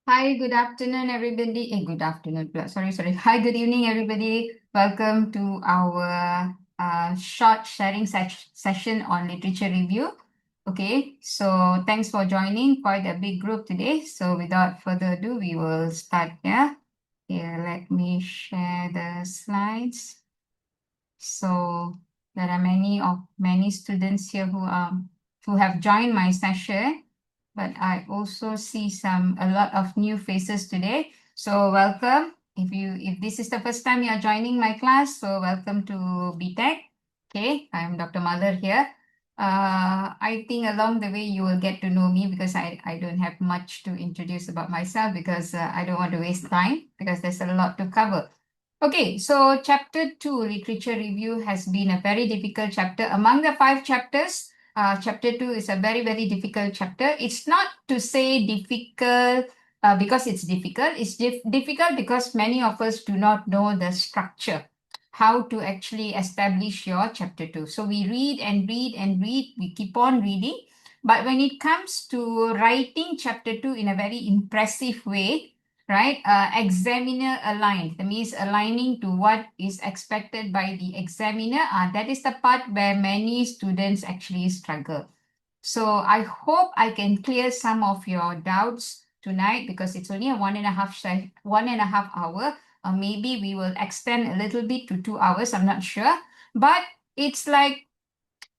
Hi, good afternoon, everybody. Good afternoon. Sorry. Hi, good evening, everybody. Welcome to our short sharing session on literature review. Okay, so thanks for joining. Quite a big group today. So without further ado, we will start here. Here, let me share the slides. So there are many students here who have joined my session, but I also see a lot of new faces today. So welcome. If this is the first time you are joining my class, so welcome to BTech. Okay, I'm Dr. Mother here. I think along the way you will get to know me because I don't have much to introduce about myself because I don't want to waste time because there's a lot to cover. Okay, so chapter 2, literature review, has been a very difficult chapter. Among the 5 chapters, chapter 2 is a very, very difficult chapter. It's not to say difficult because it's difficult. It's difficult because many of us do not know the structure, how to actually establish your chapter 2. So we read and read and read, we keep on reading. But when it comes to writing chapter 2 in a very impressive way, right? Examiner aligned. That means aligning to what is expected by the examiner. That is the part where many students actually struggle. So I hope I can clear some of your doubts tonight because it's only a 1.5 hour. Maybe we will extend a little bit to 2 hours. I'm not sure, but it's like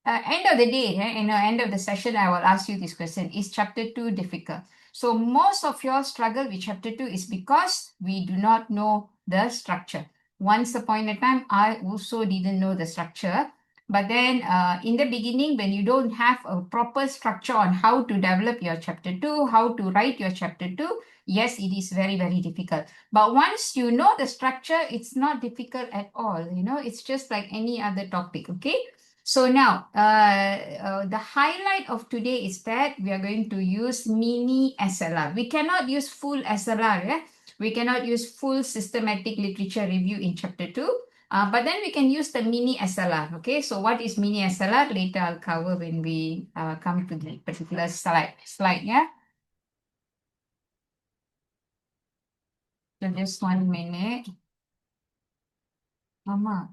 end of the day, end of the session, I will ask you this question. Is chapter 2 difficult? So most of your struggle with chapter 2 is because we do not know the structure. Once upon a time, I also didn't know the structure. But then in the beginning, when you don't have a proper structure on how to develop your chapter 2, how to write your chapter 2, yes, it is very, very difficult. But once you know the structure, it's not difficult at all. It's just like any other topic, okay? So now, the highlight of today is that we are going to use mini SLR. We cannot use full SLR. Yeah? We cannot use full systematic literature review in chapter 2. But then we can use the mini SLR. Okay, so what is mini SLR? Later I'll cover when we come to the particular slide. Yeah. So just 1 minute. Mama.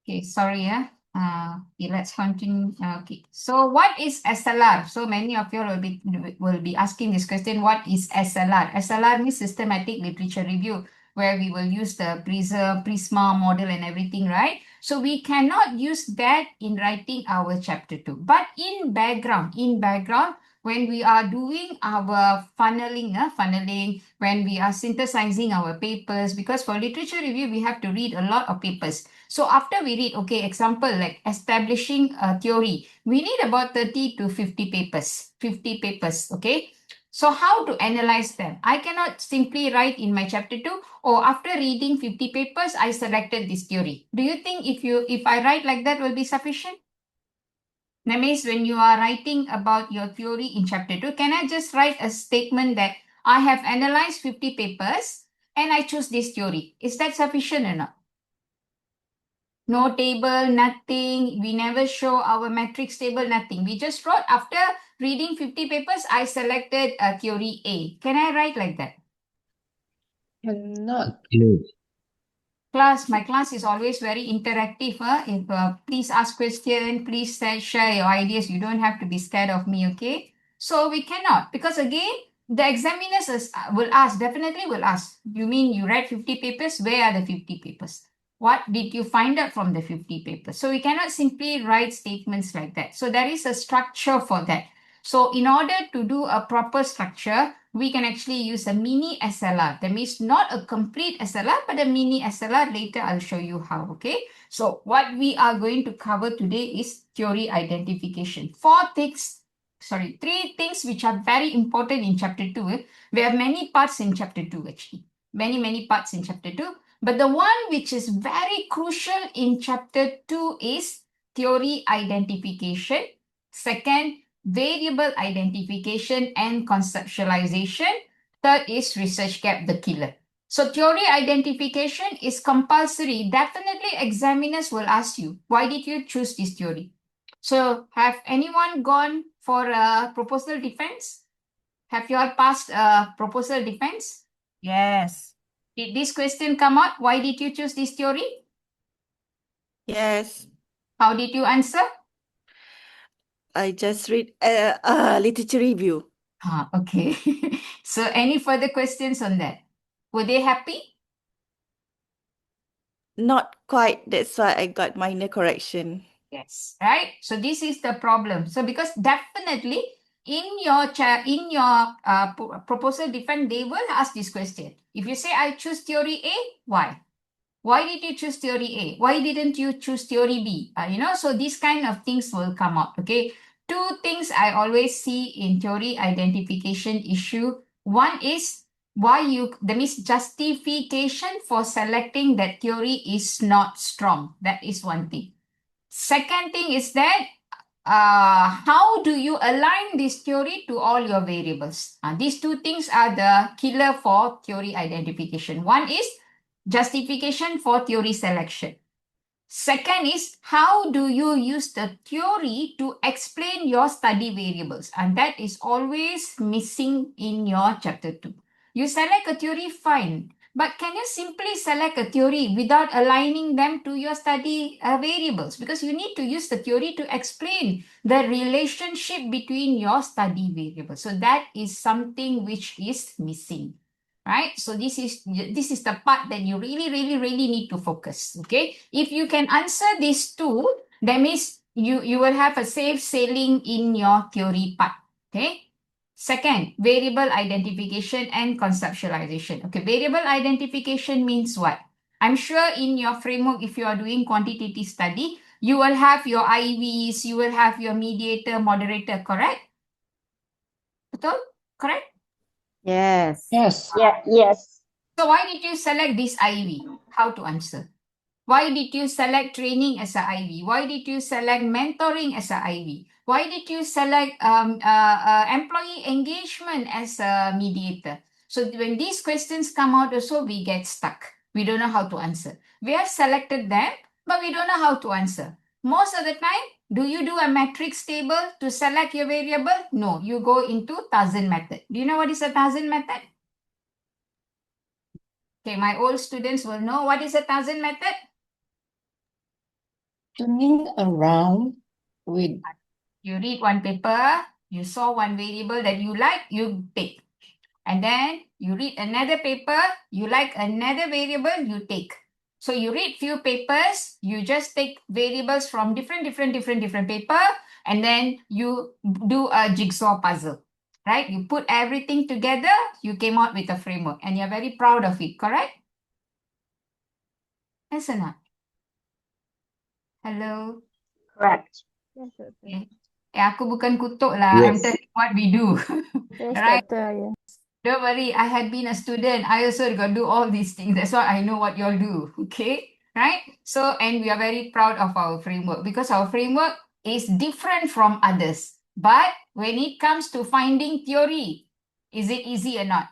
Okay, sorry, yeah. Okay, let's continue. Okay, so what is SLR? So many of you will be asking this question. What is SLR? SLR means systematic literature review, where we will use the Prisma model and everything, right? So we cannot use that in writing our chapter 2. But in background, when we are doing our funneling, when we are synthesizing our papers, because for literature review, we have to read a lot of papers. So after we read, okay, example like establishing a theory, we need about 30 to 50 papers, okay? So how to analyze them? I cannot simply write in my chapter 2, or after reading 50 papers, I selected this theory. Do you think if I write like that will be sufficient? That means when you are writing about your theory in chapter 2, can I just write a statement that I have analyzed 50 papers and I choose this theory? Is that sufficient or not? No table, nothing. We never show our matrix table, nothing. We just wrote after reading 50 papers, I selected theory A. Can I write like that? Cannot. My class is always very interactive. If please ask question, please share your ideas. You don't have to be scared of me, okay? So we cannot because again, the examiners definitely will ask. You mean you read 50 papers? Where are the 50 papers? What did you find out from the 50 papers? So we cannot simply write statements like that. So there is a structure for that. So in order to do a proper structure, we can actually use a mini SLR. That means not a complete SLR, but a mini SLR. Later, I'll show you how, okay? So what we are going to cover today is theory identification. 3 things which are very important in chapter 2. We have many parts in chapter 2 actually. Many parts in chapter 2. But the one which is very crucial in chapter 2 is theory identification. Second, variable identification and conceptualization. Third is research gap, the killer. So theory identification is compulsory. Definitely examiners will ask you, why did you choose this theory? So have anyone gone for a proposal defense? Have you all passed a proposal defense? Yes. Did this question come out? Why did you choose this theory? Yes. How did you answer? I just read literature review. Okay. So any further questions on that? Were they happy? Not quite. That's why I got minor correction. Yes. Right. So this is the problem. So because definitely in your proposal defense, they will ask this question. If you say I choose theory A, why? Why did you choose theory A? Why didn't you choose theory B? So these kind of things will come up. Okay. Two things I always see in theory identification issue. One is that means justification for selecting that theory is not strong. That is one thing. Second thing is that how do you align this theory to all your variables? These two things are the killer for theory identification. One is justification for theory selection. Second is how do you use the theory to explain your study variables? And that is always missing in your chapter 2. You select a theory, fine. But can you simply select a theory without aligning them to your study variables? Because you need to use the theory to explain the relationship between your study variables. So that is something which is missing. Right? So this is the part that you really, really, really need to focus. Okay. If you can answer these two, that means you will have a safe sailing in your theory part. Okay. Second, variable identification and conceptualization. Okay, variable identification means what? I'm sure in your framework, if you are doing quantitative study, you will have your IVs, you will have your mediator, moderator, correct? Betul? Correct? Yes. Yes. Yeah, yes. So why did you select this IV? How to answer? Why did you select training as a IV? Why did you select mentoring as a IV? Why did you select employee engagement as a mediator? So when these questions come out also, we get stuck. We don't know how to answer. We have selected them, but we don't know how to answer. Most of the time, do you do a matrix table to select your variable? No, you go into Tarzan method. Do you know what is a Tarzan method? Okay, my old students will know what is a Tarzan method. Turning around with You read one paper, you saw one variable that you like, you take. And then you read another paper, you like another variable, you take. So you read few papers, you just take variables from different paper, and then you do a jigsaw puzzle, right? You put everything together, you came out with a framework, and you're very proud of it, correct? Yes or not? Hello? Correct. Yes, doctor. Okay. Aku bukan kutuk lah. I'm Yes. telling what we do. Yes, Right? doctor. Yes. Don't worry, I had been a student. I also got to do all these things. That's why I know what y'all do. Okay? Right? So, and we are very proud of our framework because our framework is different from others. But when it comes to finding theory, is it easy or not?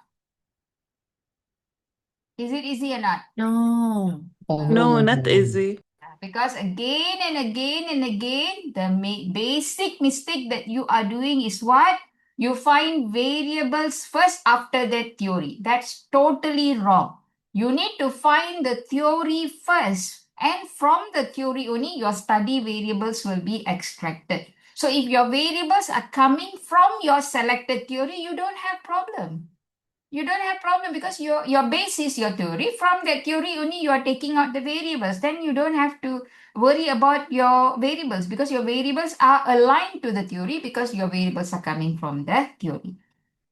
Is it easy or not? No. oh, No, not easy. Because again and again and again, the basic mistake that you are doing is what? You find variables first after that theory. That's totally wrong. You need to find the theory first. And from the theory only, your study variables will be extracted. So if your variables are coming from your selected theory, you don't have problem. You don't have problem because your base is your theory. From that theory only you are taking out the variables. Then you don't have to worry about your variables because your variables are aligned to the theory because your variables are coming from the theory.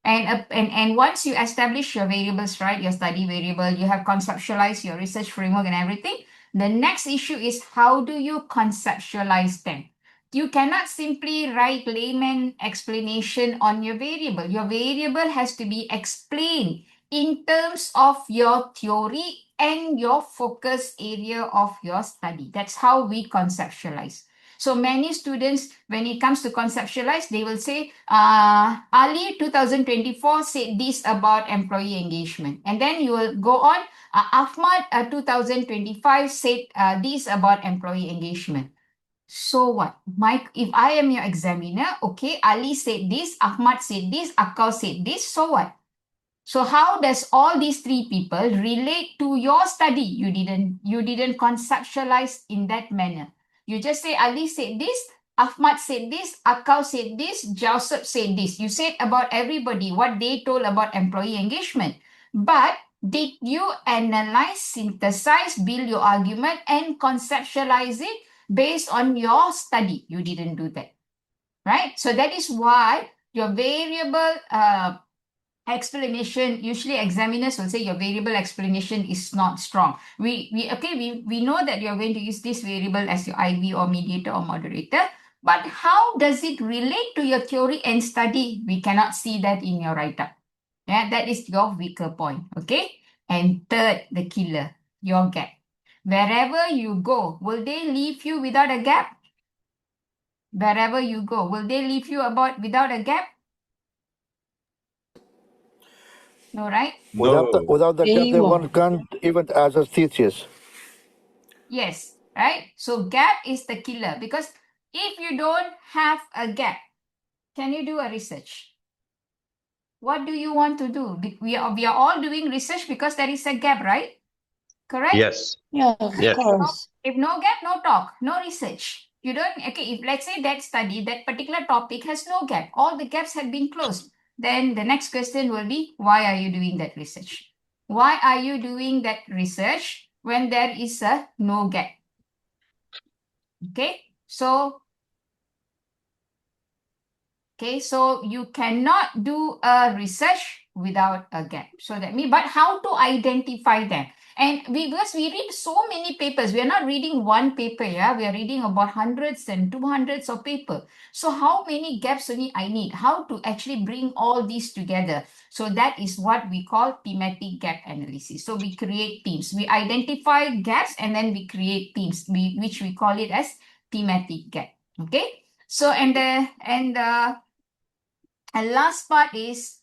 And once you establish your variables, right, your study variable, you have conceptualized your research framework and everything. The next issue is how do you conceptualize them? You cannot simply write layman explanation on your variable. Your variable has to be explained in terms of your theory and your focus area of your study. That's how we conceptualize. So many students, when it comes to conceptualize, they will say, Ali 2024 said this about employee engagement. And then you will go on, Ahmad 2025 said this about employee engagement. So what? Mike, if I am your examiner, okay, Ali said this, Ahmad said this, Akal said this, so what? So how does all these three people relate to your study? You didn't conceptualize in that manner. You just say Ali said this, Ahmad said this, Akal said this, Joseph said this. You said about everybody what they told about employee engagement. But did you analyze, synthesize, build your argument, and conceptualize it based on your study? You didn't do that, right? So that is why your variable explanation, usually examiners will say your variable explanation is not strong. We know that you're going to use this variable as your IV or mediator or moderator, but how does it relate to your theory and study? We cannot see that in your write-up. Yeah, that is your weaker point. Okay. And third, the killer, your gap. Wherever you go, will they leave you without a gap? Wherever you go, will they leave you without a gap? No, right? No. Without the gap, They they won't. can't even as a thesis. Yes, right? So gap is the killer because if you don't have a gap, can you do a research? What do you want to do? We are all doing research because there is a gap, right? Correct? Yes. Yeah, of Yes. course. If no gap, no talk, no research. You don't, okay, if let's say that study, that particular topic has no gap, all the gaps have been closed, then the next question will be, why are you doing that research? Why are you doing that research when there is a no gap? Okay, so you cannot do a research without a gap. So that means, but how to identify them? And because we read so many papers, we are not reading one paper, yeah, we are reading about hundreds and 200s of paper. So how many gaps only I need? How to actually bring all these together? So that is what we call thematic gap analysis. So we create themes. We identify gaps and then we create themes, which we call it as thematic gap. Okay. So and last part is,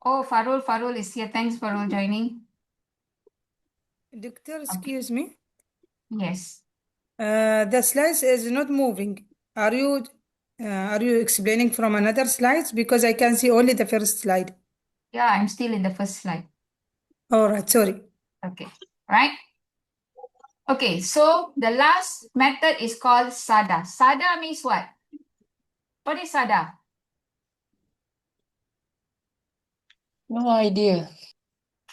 Farul is here. Thanks, Farul, joining. Doctor, excuse me. Yes. The slides is not moving. Are you explaining from another slides? Because I can see only the first slide. Yeah, I'm still in the first slide. All right, sorry. Okay. Right. Okay. So the last method is called SADA. SADA means what? What is SADA? No idea.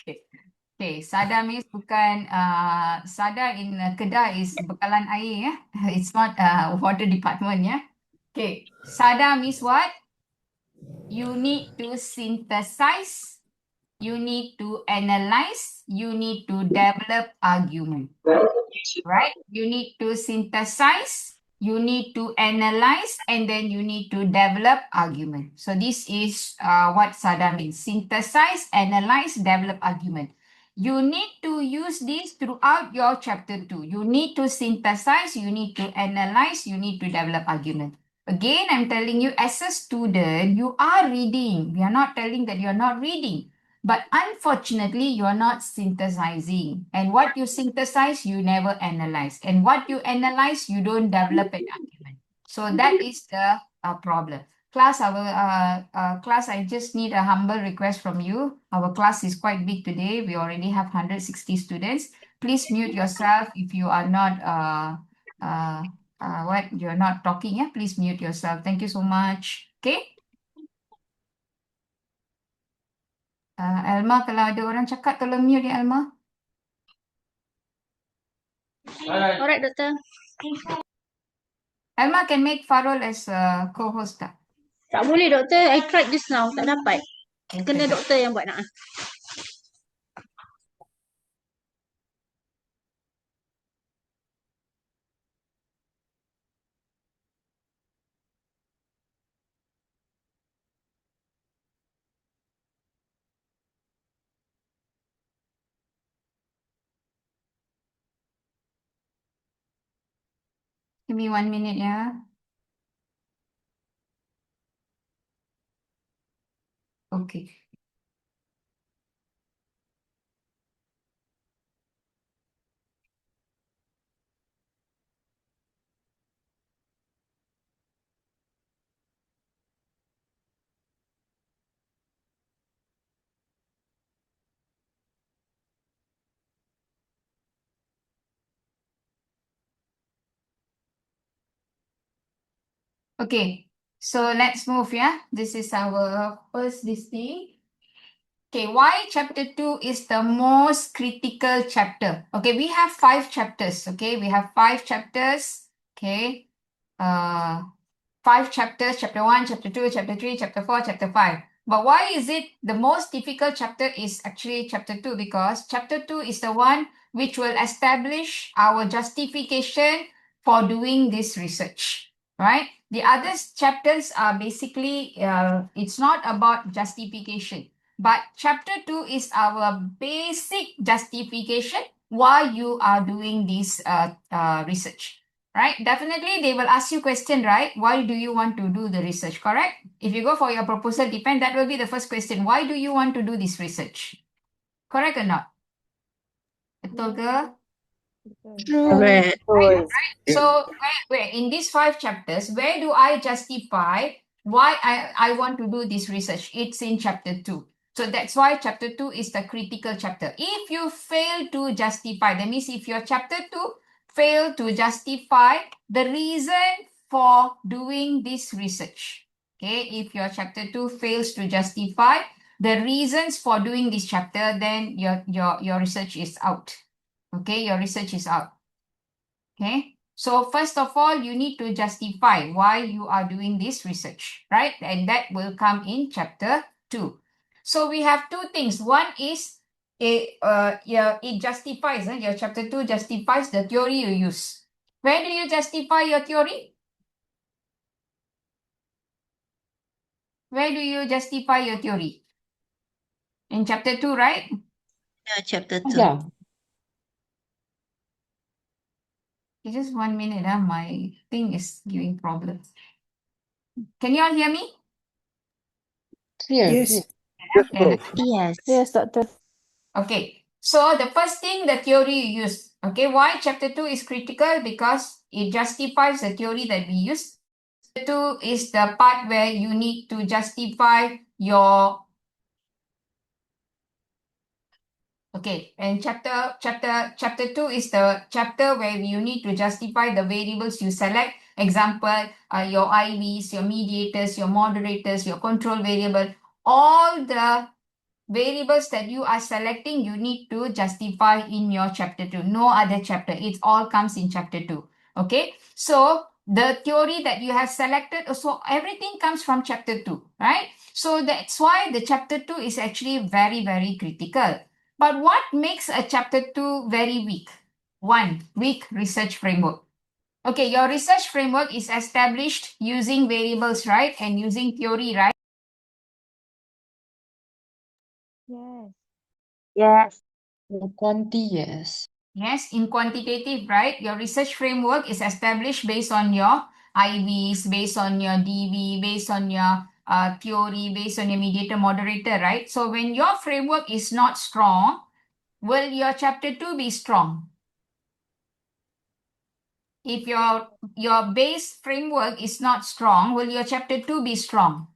Okay. Okay. SADA means bukan SADA in Kedah is bekalan air. It's not water department. Yeah. Okay. SADA means what? You need to synthesize, you need to analyze, you need to develop argument, right? You need to synthesize, you need to analyze, and then you need to develop argument. So this is what SADA means: synthesize, analyze, develop argument. You need to use this throughout your chapter 2. You need to synthesize, you need to analyze, you need to develop argument. Again, I'm telling you, as a student, you are reading. We are not telling that you're not reading. But unfortunately, you are not synthesizing. And what you synthesize, you never analyze. And what you analyze, you don't develop an argument. So that is the problem. Class, class, I just need a humble request from you. Our class is quite big today. We already have 160 students. Please mute yourself if you are not you're not talking. Yeah, please mute yourself. Thank you so much. Okay. Alma, kalau ada orang cakap, tolong mute ya, Alma. Alright, Doctor. Alma can make Farul as a co-host tak? Tak boleh, Doctor. I tried just now. Tak dapat. Kena Okay. doktor yang buat nak. Give me 1 minute, yeah. Okay. Okay, so let's move, yeah. This is our first this thing. Okay, why chapter 2 is the most critical chapter? Okay, we have 5 chapters. Okay, we have 5 chapters. Okay, 5 chapters, chapter 1, chapter 2, chapter 3, chapter 4, chapter 5. But why is it the most difficult chapter is actually chapter 2? Because chapter 2 is the one which will establish our justification for doing this research, right? The other chapters are basically, it's not about justification, but chapter 2 is our basic justification why you are doing this research. Right? Definitely they will ask you question, right? Why do you want to do the research, correct? If you go for your proposal defense, that will be the first question. Why do you want to do this research? Correct or not? Betul ke? True. Correct. So where in these 5 chapters, where do I justify why I want to do this research? It's in chapter 2. So that's why chapter 2 is the critical chapter. If you fail to justify, that means if your chapter 2 fail to justify the reason for doing this research. Okay, if your chapter 2 fails to justify the reasons for doing this chapter, then your research is out. Okay, your research is out. Okay, so first of all, you need to justify why you are doing this research, right? And that will come in chapter 2. So we have 2 things. One is it justifies, your chapter 2 justifies the theory you use. Where do you justify your theory? Where do you justify your theory? In chapter 2, right? Yeah, chapter 2. Yeah. Okay, just 1 minute, my thing is giving problems. Can you all hear me? Clear. Yes. Yes, Then Prof. Yes. Yes, Doctor. okay, so the first thing, the theory you use. Okay, why chapter 2 is critical? Because it justifies the theory that we use. Chapter 2 is the part where you need to justify your, okay, and chapter 2 is the chapter where you need to justify the variables you select. Example, your IVs, your mediators, your moderators, your control variable, all the variables that you are selecting, you need to justify in your chapter 2. No other chapter. It all comes in chapter 2. Okay. So the theory that you have selected, so everything comes from chapter 2, right? So that's why the chapter 2 is actually very, very critical. But what makes a chapter 2 very weak? 1, weak research framework. Okay, your research framework is established using variables, right? And using theory, right? Yes. Yes. Quanti, yes. Yes, in quantitative, right? Your research framework is established based on your IVs, based on your DV, based on your theory, based on your mediator moderator, right? So when your framework is not strong, will your chapter 2 be strong? If your base framework is not strong, will your chapter 2 be strong?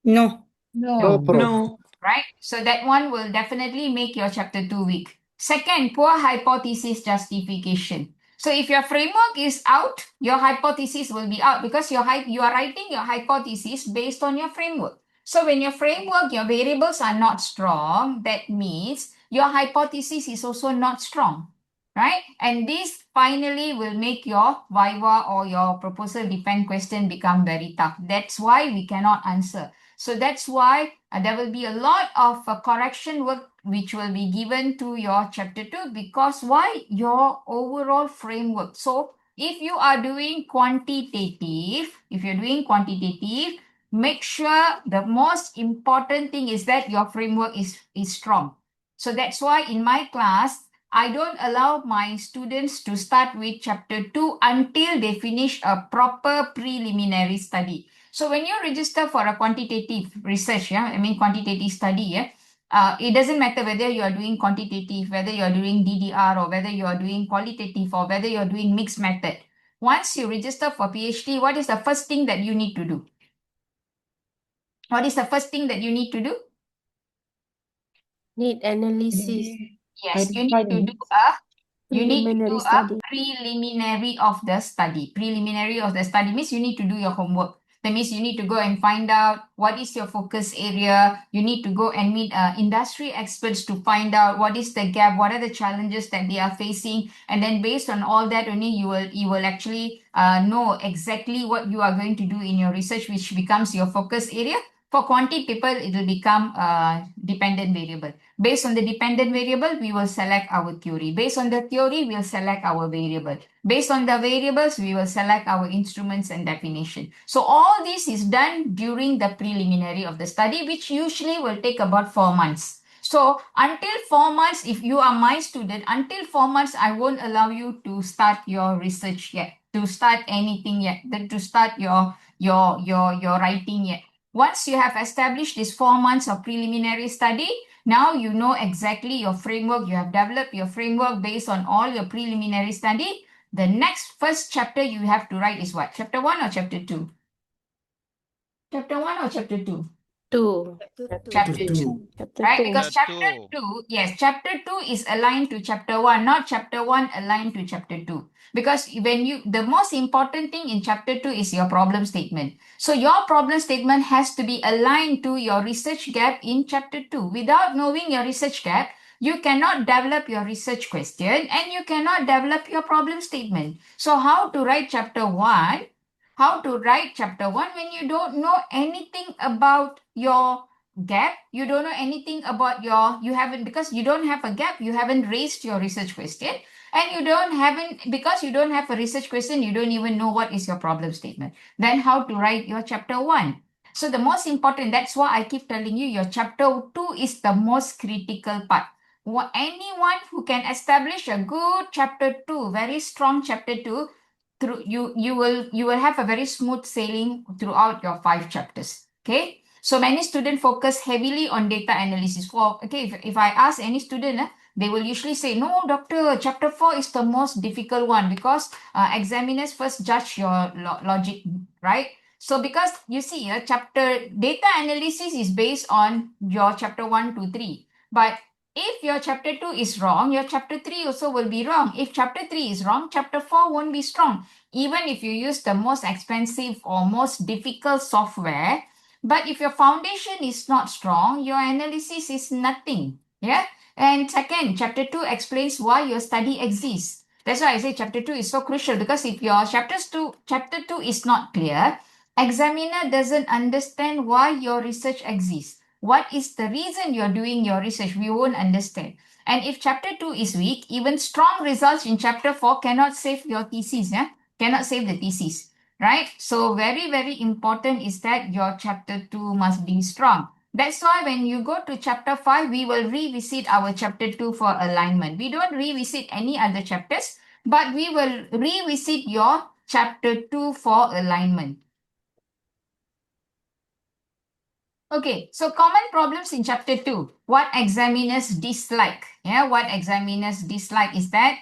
No. No, No. Prof. Right? So that one will definitely make your chapter 2 weak. Second, poor hypothesis justification. So if your framework is out, your hypothesis will be out because you are writing your hypothesis based on your framework. So when your framework, your variables are not strong, that means your hypothesis is also not strong, right? And this finally will make your viva or your proposal defense question become very tough. That's why we cannot answer. So that's why there will be a lot of correction work which will be given to your chapter 2 because why? Your overall framework. So if you are doing quantitative, make sure the most important thing is that your framework is strong. So that's why in my class, I don't allow my students to start with chapter 2 until they finish a proper preliminary study. So when you register for a quantitative research, quantitative study, it doesn't matter whether you are doing quantitative, whether you are doing DDR, or whether you are doing qualitative, or whether you are doing mixed method. Once you register for PhD, what is the first thing that you need to do? What is the first thing that you need to do? Need analysis. Yes, you need Identify to the do Preliminary study. preliminary of the study. Preliminary of the study means you need to do your homework. That means you need to go and find out what is your focus area. You need to go and meet industry experts to find out what is the gap, what are the challenges that they are facing, and then based on all that only you will actually know exactly what you are going to do in your research, which becomes your focus area. For quantity people, it will become dependent variable. Based on the dependent variable, we will select our theory. Based on the theory, we'll select our variable. Based on the variables, we will select our instruments and definition. So all this is done during the preliminary of the study, which usually will take about 4 months. So until 4 months, if you are my student, until 4 months, I won't allow you to start your research yet, to start anything yet, to start your writing yet. Once you have established this 4 months of preliminary study, now you know exactly your framework. You have developed your framework based on all your preliminary study. The next first chapter you have to write is what? Chapter 1 or chapter 2? Chapter 1 or chapter 2? 2. Chapter 2. Chapter Right? 2. Because chapter 2, yes, chapter 2 is aligned to chapter 1, not chapter 1 aligned to chapter 2. Because the most important thing in chapter 2 is your problem statement. So your problem statement has to be aligned to your research gap in chapter 2. Without knowing your research gap, you cannot develop your research question and you cannot develop your problem statement. So how to write chapter 1? How to write chapter 1 when you don't know anything about your gap, you don't know anything about because you don't have a gap, you haven't raised your research question, and because you don't have a research question, you don't even know what is your problem statement. Then how to write your chapter 1? So the most important, that's why I keep telling you, your chapter 2 is the most critical part. Anyone who can establish a good chapter 2, very strong chapter 2, through you will have a very smooth sailing throughout your 5 chapters. Okay, so many students focus heavily on data analysis. If I ask any student, they will usually say, no, doctor, chapter 4 is the most difficult one because examiners first judge your logic, right? So because you see, chapter data analysis is based on your chapter 1 to 3. But if your chapter 2 is wrong, your chapter 3 also will be wrong. If chapter 3 is wrong, chapter 4 won't be strong. Even if you use the most expensive or most difficult software, but if your foundation is not strong, your analysis is nothing. Yeah. And second, chapter 2 explains why your study exists. That's why I say chapter 2 is so crucial, because if your chapter 2 is not clear, examiner doesn't understand why your research exists. What is the reason you're doing your research? We won't understand. And if chapter 2 is weak, even strong results in chapter 4 cannot save your thesis. Yeah? Cannot save the thesis. Right? So very, very important is that your chapter 2 must be strong. That's why when you go to chapter 5, we will revisit our chapter 2 for alignment. We don't revisit any other chapters, but we will revisit your chapter 2 for alignment. Okay, so common problems in chapter 2. What examiners dislike. Yeah, what examiners dislike is that,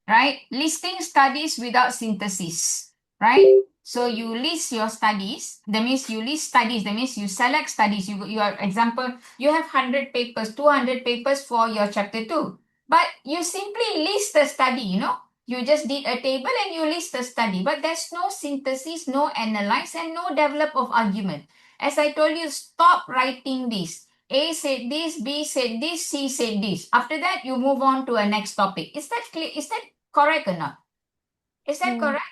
right? Listing studies without synthesis, right? So you list your studies. That means you list studies. That means you select studies. Your example, you have 100 papers, 200 papers for your chapter 2. But you simply list the study, You just did a table and you list the study. But there's no synthesis, no analyze, and no develop of argument. As I told you, stop writing this. A said this, B said this, C said this. After that, you move on to a next topic. Is that clear? Is that correct or not? Is that correct?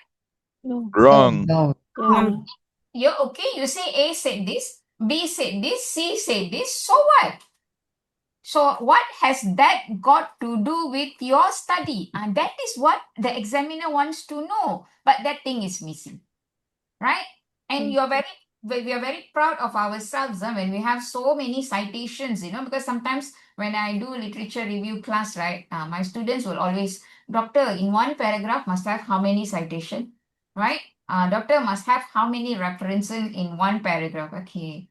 No. Wrong. No. Yeah. You're okay. You say A said this, B said this, C said this. So what? So what has that got to do with your study? And that is what the examiner wants to know. But that thing is missing, right? And you're very we are very proud of ourselves when we have so many citations, because sometimes when I do literature review class, right, my students will always, doctor, in one paragraph must have how many citation, right? Doctor must have how many references in one paragraph. Okay,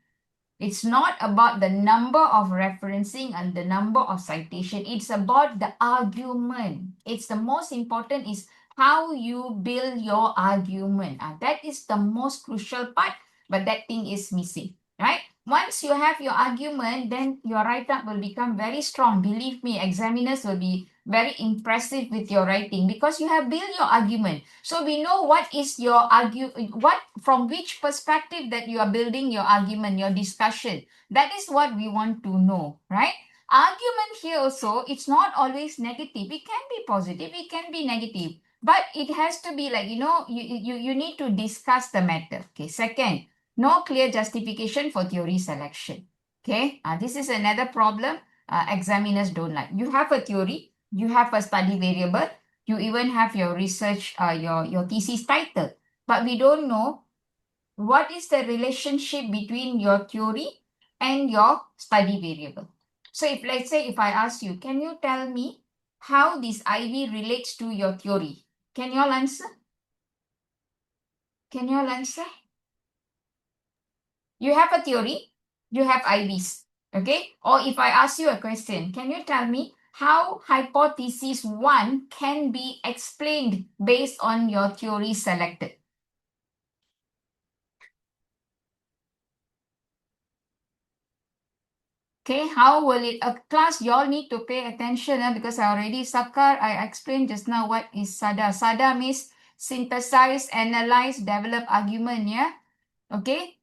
it's not about the number of referencing and the number of citation. It's about the argument. It's the most important is how you build your argument. That is the most crucial part, but that thing is missing, right? Once you have your argument, then your write-up will become very strong. Believe me, examiners will be very impressive with your writing because you have built your argument. So we know what is your from which perspective that you are building your argument, your discussion. That is what we want to know, right? Argument here also, it's not always negative. It can be positive, it can be negative. But it has to be like, you need to discuss the matter. Okay. Second, no clear justification for theory selection. Okay. This is another problem examiners don't like. You have a theory, you have a study variable, you even have your research, your thesis title, but we don't know what is the relationship between your theory and your study variable. So if let's say if I ask you, can you tell me how this IV relates to your theory? Can you all answer? Can you all answer? You have a theory, you have IVs, okay? Or if I ask you a question, can you tell me how hypothesis 1 can be explained based on your theory selected? Okay, how will it, class, you all need to pay attention because I already, Sakar, I explained just now what is SADA. SADA means synthesize, analyze, develop argument, yeah? Okay,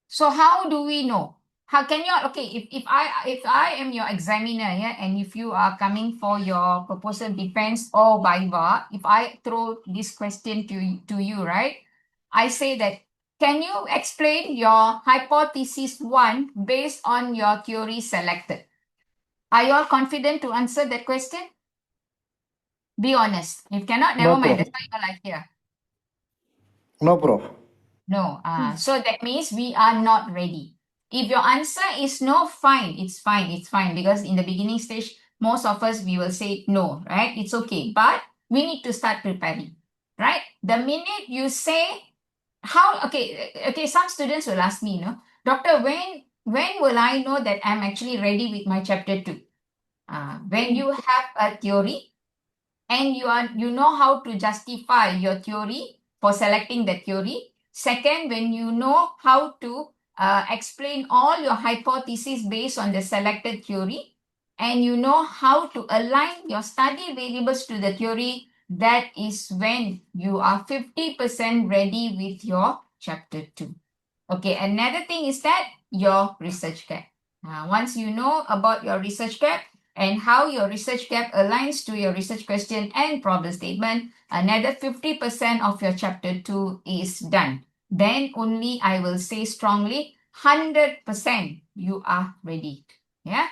so how do we know? How can you, okay, if I am your examiner, yeah, and if you are coming for your proposal defense or viva, if I throw this question to you, right? I say that, can you explain your hypothesis 1 based on your theory selected? Are you all confident to answer that question? Be honest. If cannot, never No, mind. Prof. That's why you all are here. No, Prof. No. So that means we are not ready. If your answer is no, fine. It's fine. It's fine. Because in the beginning stage, most of us, we will say no, right? It's okay. But we need to start preparing, right? The minute you say, okay, some students will ask me, Doctor, when will I know that I'm actually ready with my chapter 2? When you have a theory and you know how to justify your theory for selecting the theory. Second, when you know how to explain all your hypotheses based on the selected theory, and you know how to align your study variables to the theory, that is when you are 50% ready with your chapter 2. Okay, another thing is that your research gap. Once you know about your research gap and how your research gap aligns to your research question and problem statement, another 50% of your chapter 2 is done. Then only I will say strongly 100% you are ready. Yeah.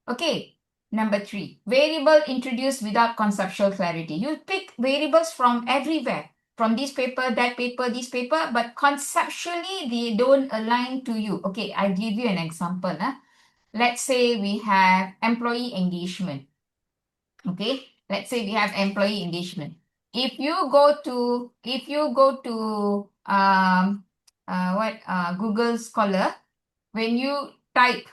Okay. Number 3, variable introduced without conceptual clarity. You pick variables from everywhere, from this paper, that paper, this paper, but conceptually they don't align to you. Okay, I'll give you an example. Let's say we have employee engagement. Okay, let's say we have employee engagement. If you go to Google Scholar, when you type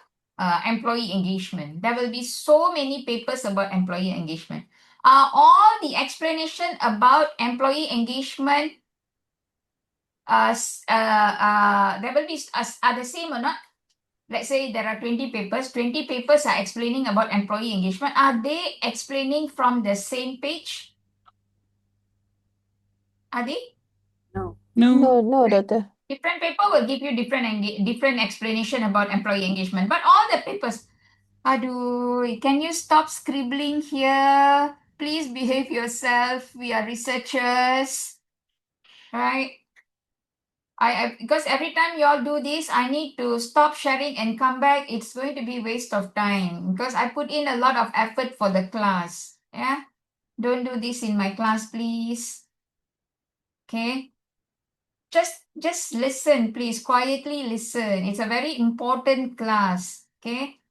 employee engagement, there will be so many papers about employee engagement. All the explanation about employee engagement there will be are the same or not? Let's say there are 20 papers. 20 papers are explaining about employee engagement. Are they explaining from the same page? Are they? No. No, Doctor. Different paper will give you different explanation about employee engagement. But all the papers, aduh, can you stop scribbling here? Please behave yourself. We are researchers, right? Because every time you all do this, I need to stop sharing and come back. It's going to be waste of time because I put in a lot of effort for the class. Yeah, don't do this in my class, please. Okay. just listen, please. Quietly listen. It's a very important class. Okay.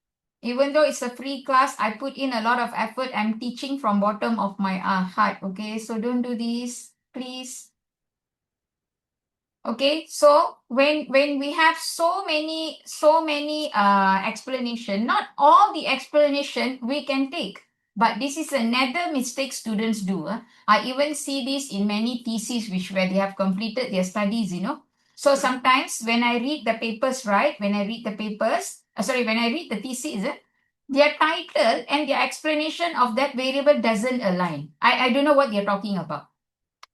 Even though it's a free class, I put in a lot of effort. I'm teaching from bottom of my heart. Okay. So don't do this, please. Okay, so when we have so many explanation, not all the explanation we can take, but this is another mistake students do. I even see this in many theses where they have completed their studies, you know. So sometimes when I read the papers, right, when I read the thesis, their title and their explanation of that variable doesn't align. I don't know what they're talking about.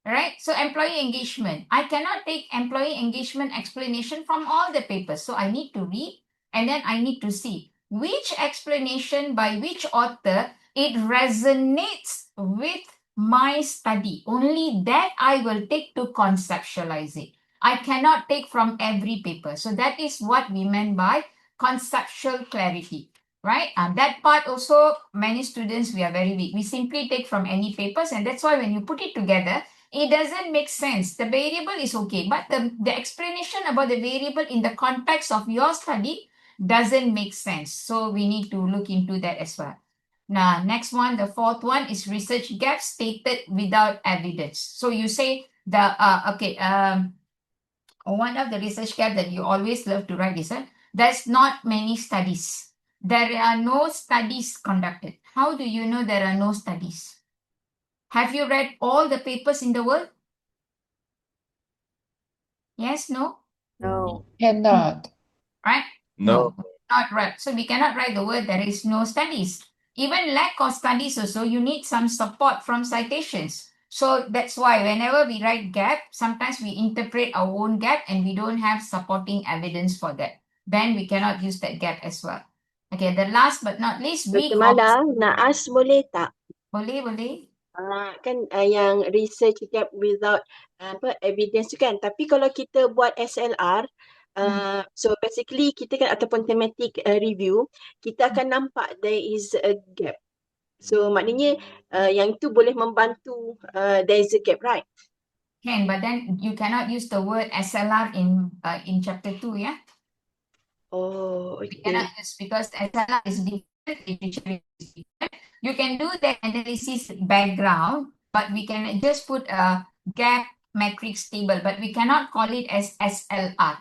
Right? So employee engagement. I cannot take employee engagement explanation from all the papers. So I need to read and then I need to see which explanation by which author it resonates with my study. Only that I will take to conceptualize it. I cannot take from every paper. So that is what we meant by conceptual clarity. Right? That part also, many students, we are very weak. We simply take from any papers, and that's why when you put it together, it doesn't make sense. The variable is okay, but the explanation about the variable in the context of your study doesn't make sense. So we need to look into that as well. Now, next one, the fourth one is research gaps stated without evidence. So you say one of the research gaps that you always love to write is there's not many studies. There are no studies conducted. How do you know there are no studies? Have you read all the papers in the world? Yes, no? No. Cannot. Right? No. Not right. So we cannot write the word there is no studies. Even lack of studies also, you need some support from citations. So that's why whenever we write gap, sometimes we interpret our own gap and we don't have supporting evidence for that. Then we cannot use that gap as well. Okay, the last but not least, weak Dr. Mala, nak ask boleh tak? boleh. Kan yang research gap without evidence tu kan. Tapi kalau kita buat SLR, so basically kita kan ataupun thematic review, kita akan nampak there is a gap. So maknanya yang tu boleh membantu there is a gap, right? Can, but then you cannot use the word SLR in chapter 2, yeah? Oh, We cannot okay. use because SLR is different, literature is different. You can do the analysis background, but we can just put a gap matrix table, but we cannot call it as SLR.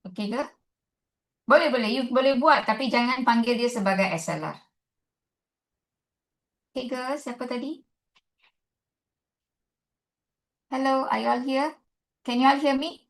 Okay ke? Boleh, you boleh buat, tapi jangan panggil dia sebagai SLR. Okay ke? Siapa tadi? Hello, are you all here? Can you all hear me?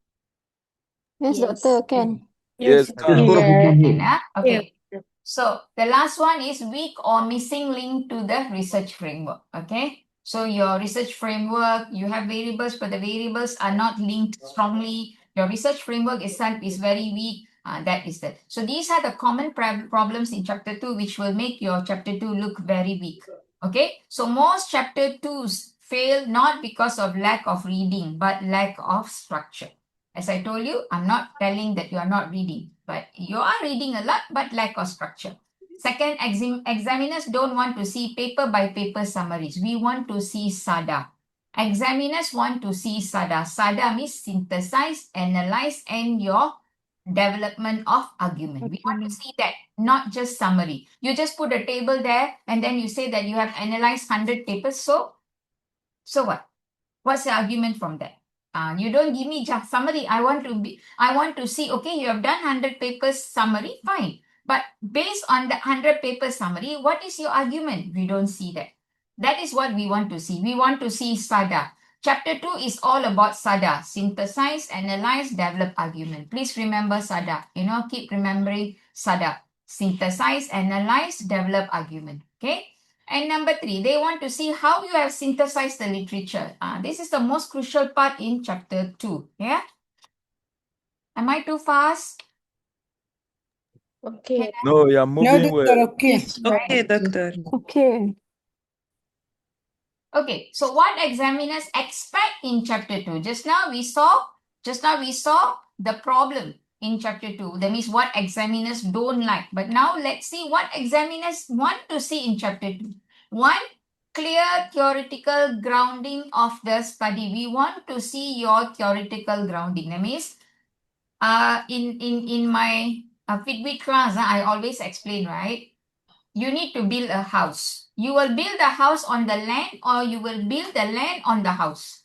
Yes, Yes. Doctor, can. Yes, Here. Okay. So the last one is weak or missing link to the research framework. Okay. So your research framework, you have variables, but the variables are not linked strongly. Your research framework itself is very weak. That is that. So these are the common problems in chapter 2, which will make your chapter 2 look very weak. Okay. So most chapter 2s fail not because of lack of reading, but lack of structure. As I told you, I'm not telling that you are not reading, but you are reading a lot, but lack of structure. Second, examiners don't want to see paper by paper summaries. We want to see SADA. Examiners want to see SADA. SADA means synthesize, analyze, and your development of argument. We want to see that, not just summary. You just put a table there and then you say that you have analyzed 100 papers. So what? What's the argument from that? You don't give me just summary. I want to see, okay, you have done 100 papers summary, fine. But based on the 100 paper summary, what is your argument? We don't see that. That is what we want to see. We want to see SADA. Chapter 2 is all about SADA. Synthesize, analyze, develop argument. Please remember SADA. Keep remembering SADA. Synthesize, analyze, develop argument. Okay? And number 3, they want to see how you have synthesized the literature. This is the most crucial part in chapter 2. Yeah? Am I too fast? Okay. No, you're No, moving doctor, well. okay. Okay, Doctor. Okay. Okay, so what examiners expect in chapter 2? Just now we saw the problem in chapter 2. That means what examiners don't like. But now let's see what examiners want to see in chapter 2. One, clear theoretical grounding of the study. We want to see your theoretical grounding. That means, in my Fitbit class, I always explain, right? You need to build a house. You will build a house on the land, or you will build the land on the house.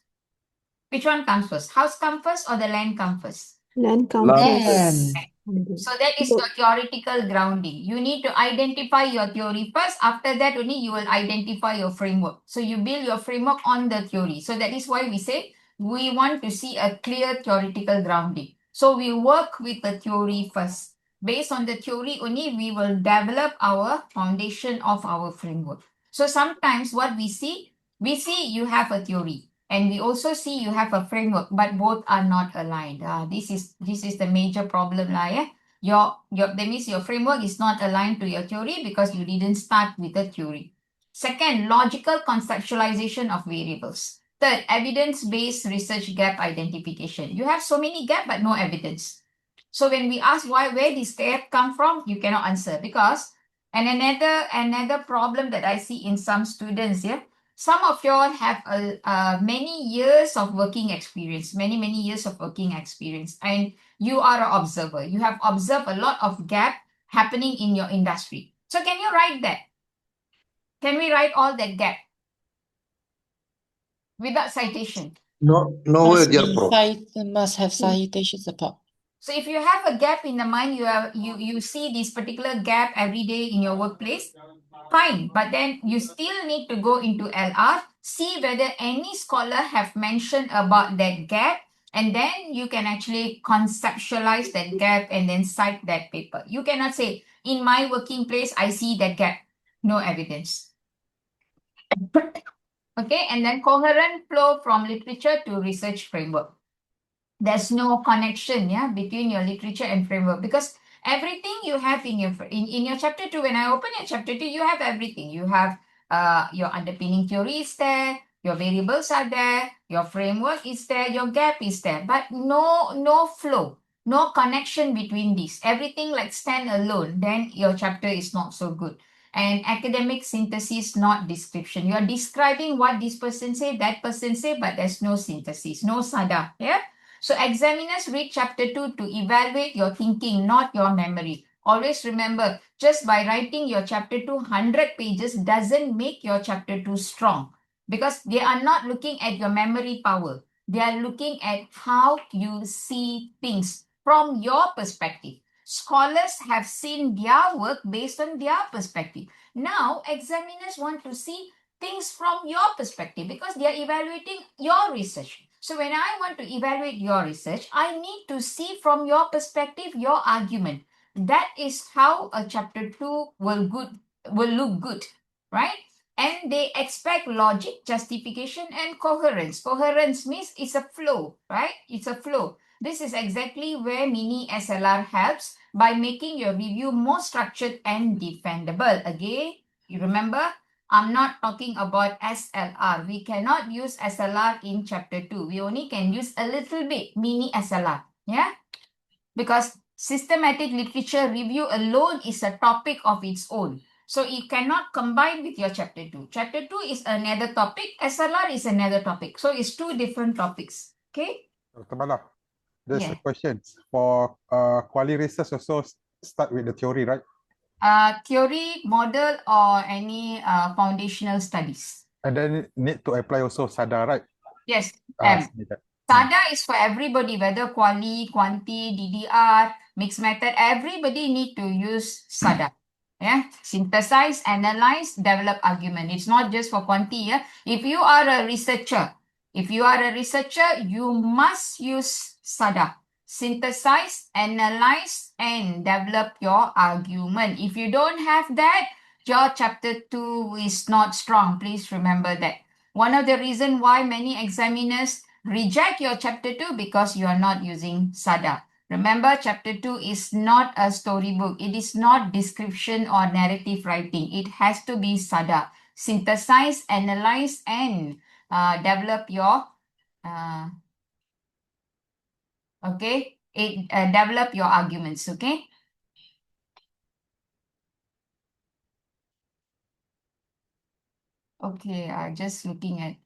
Which one comes first? House comes first or the land comes first? Land Land compass. And So that is your theoretical grounding. You need to identify your theory first. After that, only you will identify your framework. So you build your framework on the theory. So that is why we say we want to see a clear theoretical grounding. So we work with the theory first. Based on the theory only, we will develop our foundation of our framework. So sometimes what we see you have a theory. And we also see you have a framework, but both are not aligned. This is the major problem lah, yeah. That means your framework is not aligned to your theory because you didn't start with the theory. Second, logical conceptualization of variables. Third, evidence-based research gap identification. You have so many gaps but no evidence. So when we ask where this gap come from, you cannot answer because and another problem that I see in some students, yeah. Some of you all have many years of working experience, many years of working experience, and you are an observer. You have observed a lot of gap happening in your industry. So can you write that? Can we write all that gap without citation? No way, dear Prof. must have citation support. So if you have a gap in the mind, you see this particular gap every day in your workplace, fine. But then you still need to go into LR, see whether any scholar have mentioned about that gap, and then you can actually conceptualize that gap and then cite that paper. You cannot say, in my working place, I see that gap. No evidence. Okay, and then coherent flow from literature to research framework. There's no connection, yeah, between your literature and framework because everything you have in your chapter 2, when I open your chapter 2, you have everything. You have your underpinning theory is there, your variables are there, your framework is there, your gap is there, but no flow, no connection between these. Everything like stand alone, then your chapter is not so good. And academic synthesis, not description. You're describing what this person say, that person say, but there's no synthesis, no sada, yeah. So examiners read chapter 2 to evaluate your thinking, not your memory. Always remember, just by writing your chapter 2 100 pages doesn't make your chapter 2 strong because they are not looking at your memory power. They are looking at how you see things from your perspective. Scholars have seen their work based on their perspective. Now, examiners want to see things from your perspective because they are evaluating your research. So when I want to evaluate your research, I need to see from your perspective, your argument. That is how a chapter 2 will look good, right? And they expect logic, justification, and coherence. Coherence means it's a flow, right? It's a flow. This is exactly where mini SLR helps by making your review more structured and defendable. Again, you remember, I'm not talking about SLR. We cannot use SLR in chapter 2. We only can use a little bit mini SLR. Yeah? Because systematic literature review alone is a topic of its own. So it cannot combine with your chapter 2. Chapter 2 is another topic. SLR is another topic. So it's two different topics. Okay? Dr. Bala, there's Yeah. a question. For quali research also start with the theory, right? Theory, model, or any foundational studies. And then need to apply also SADA, right? Yes. Needed. SADA is for everybody, whether quali, quanti, DDR, mixed method, everybody need to use SADA. Yeah, synthesize, analyze, develop argument. It's not just for quanti. Yeah, if you are a researcher, you must use SADA. Synthesize, analyze, and develop your argument. If you don't have that, your chapter 2 is not strong. Please remember that. One of the reasons why many examiners reject your chapter 2 because you are not using SADA. Remember, chapter 2 is not a storybook. It is not description or narrative writing. It has to be SADA. Synthesize, analyze, and develop your develop your arguments. Okay. Okay, just looking at.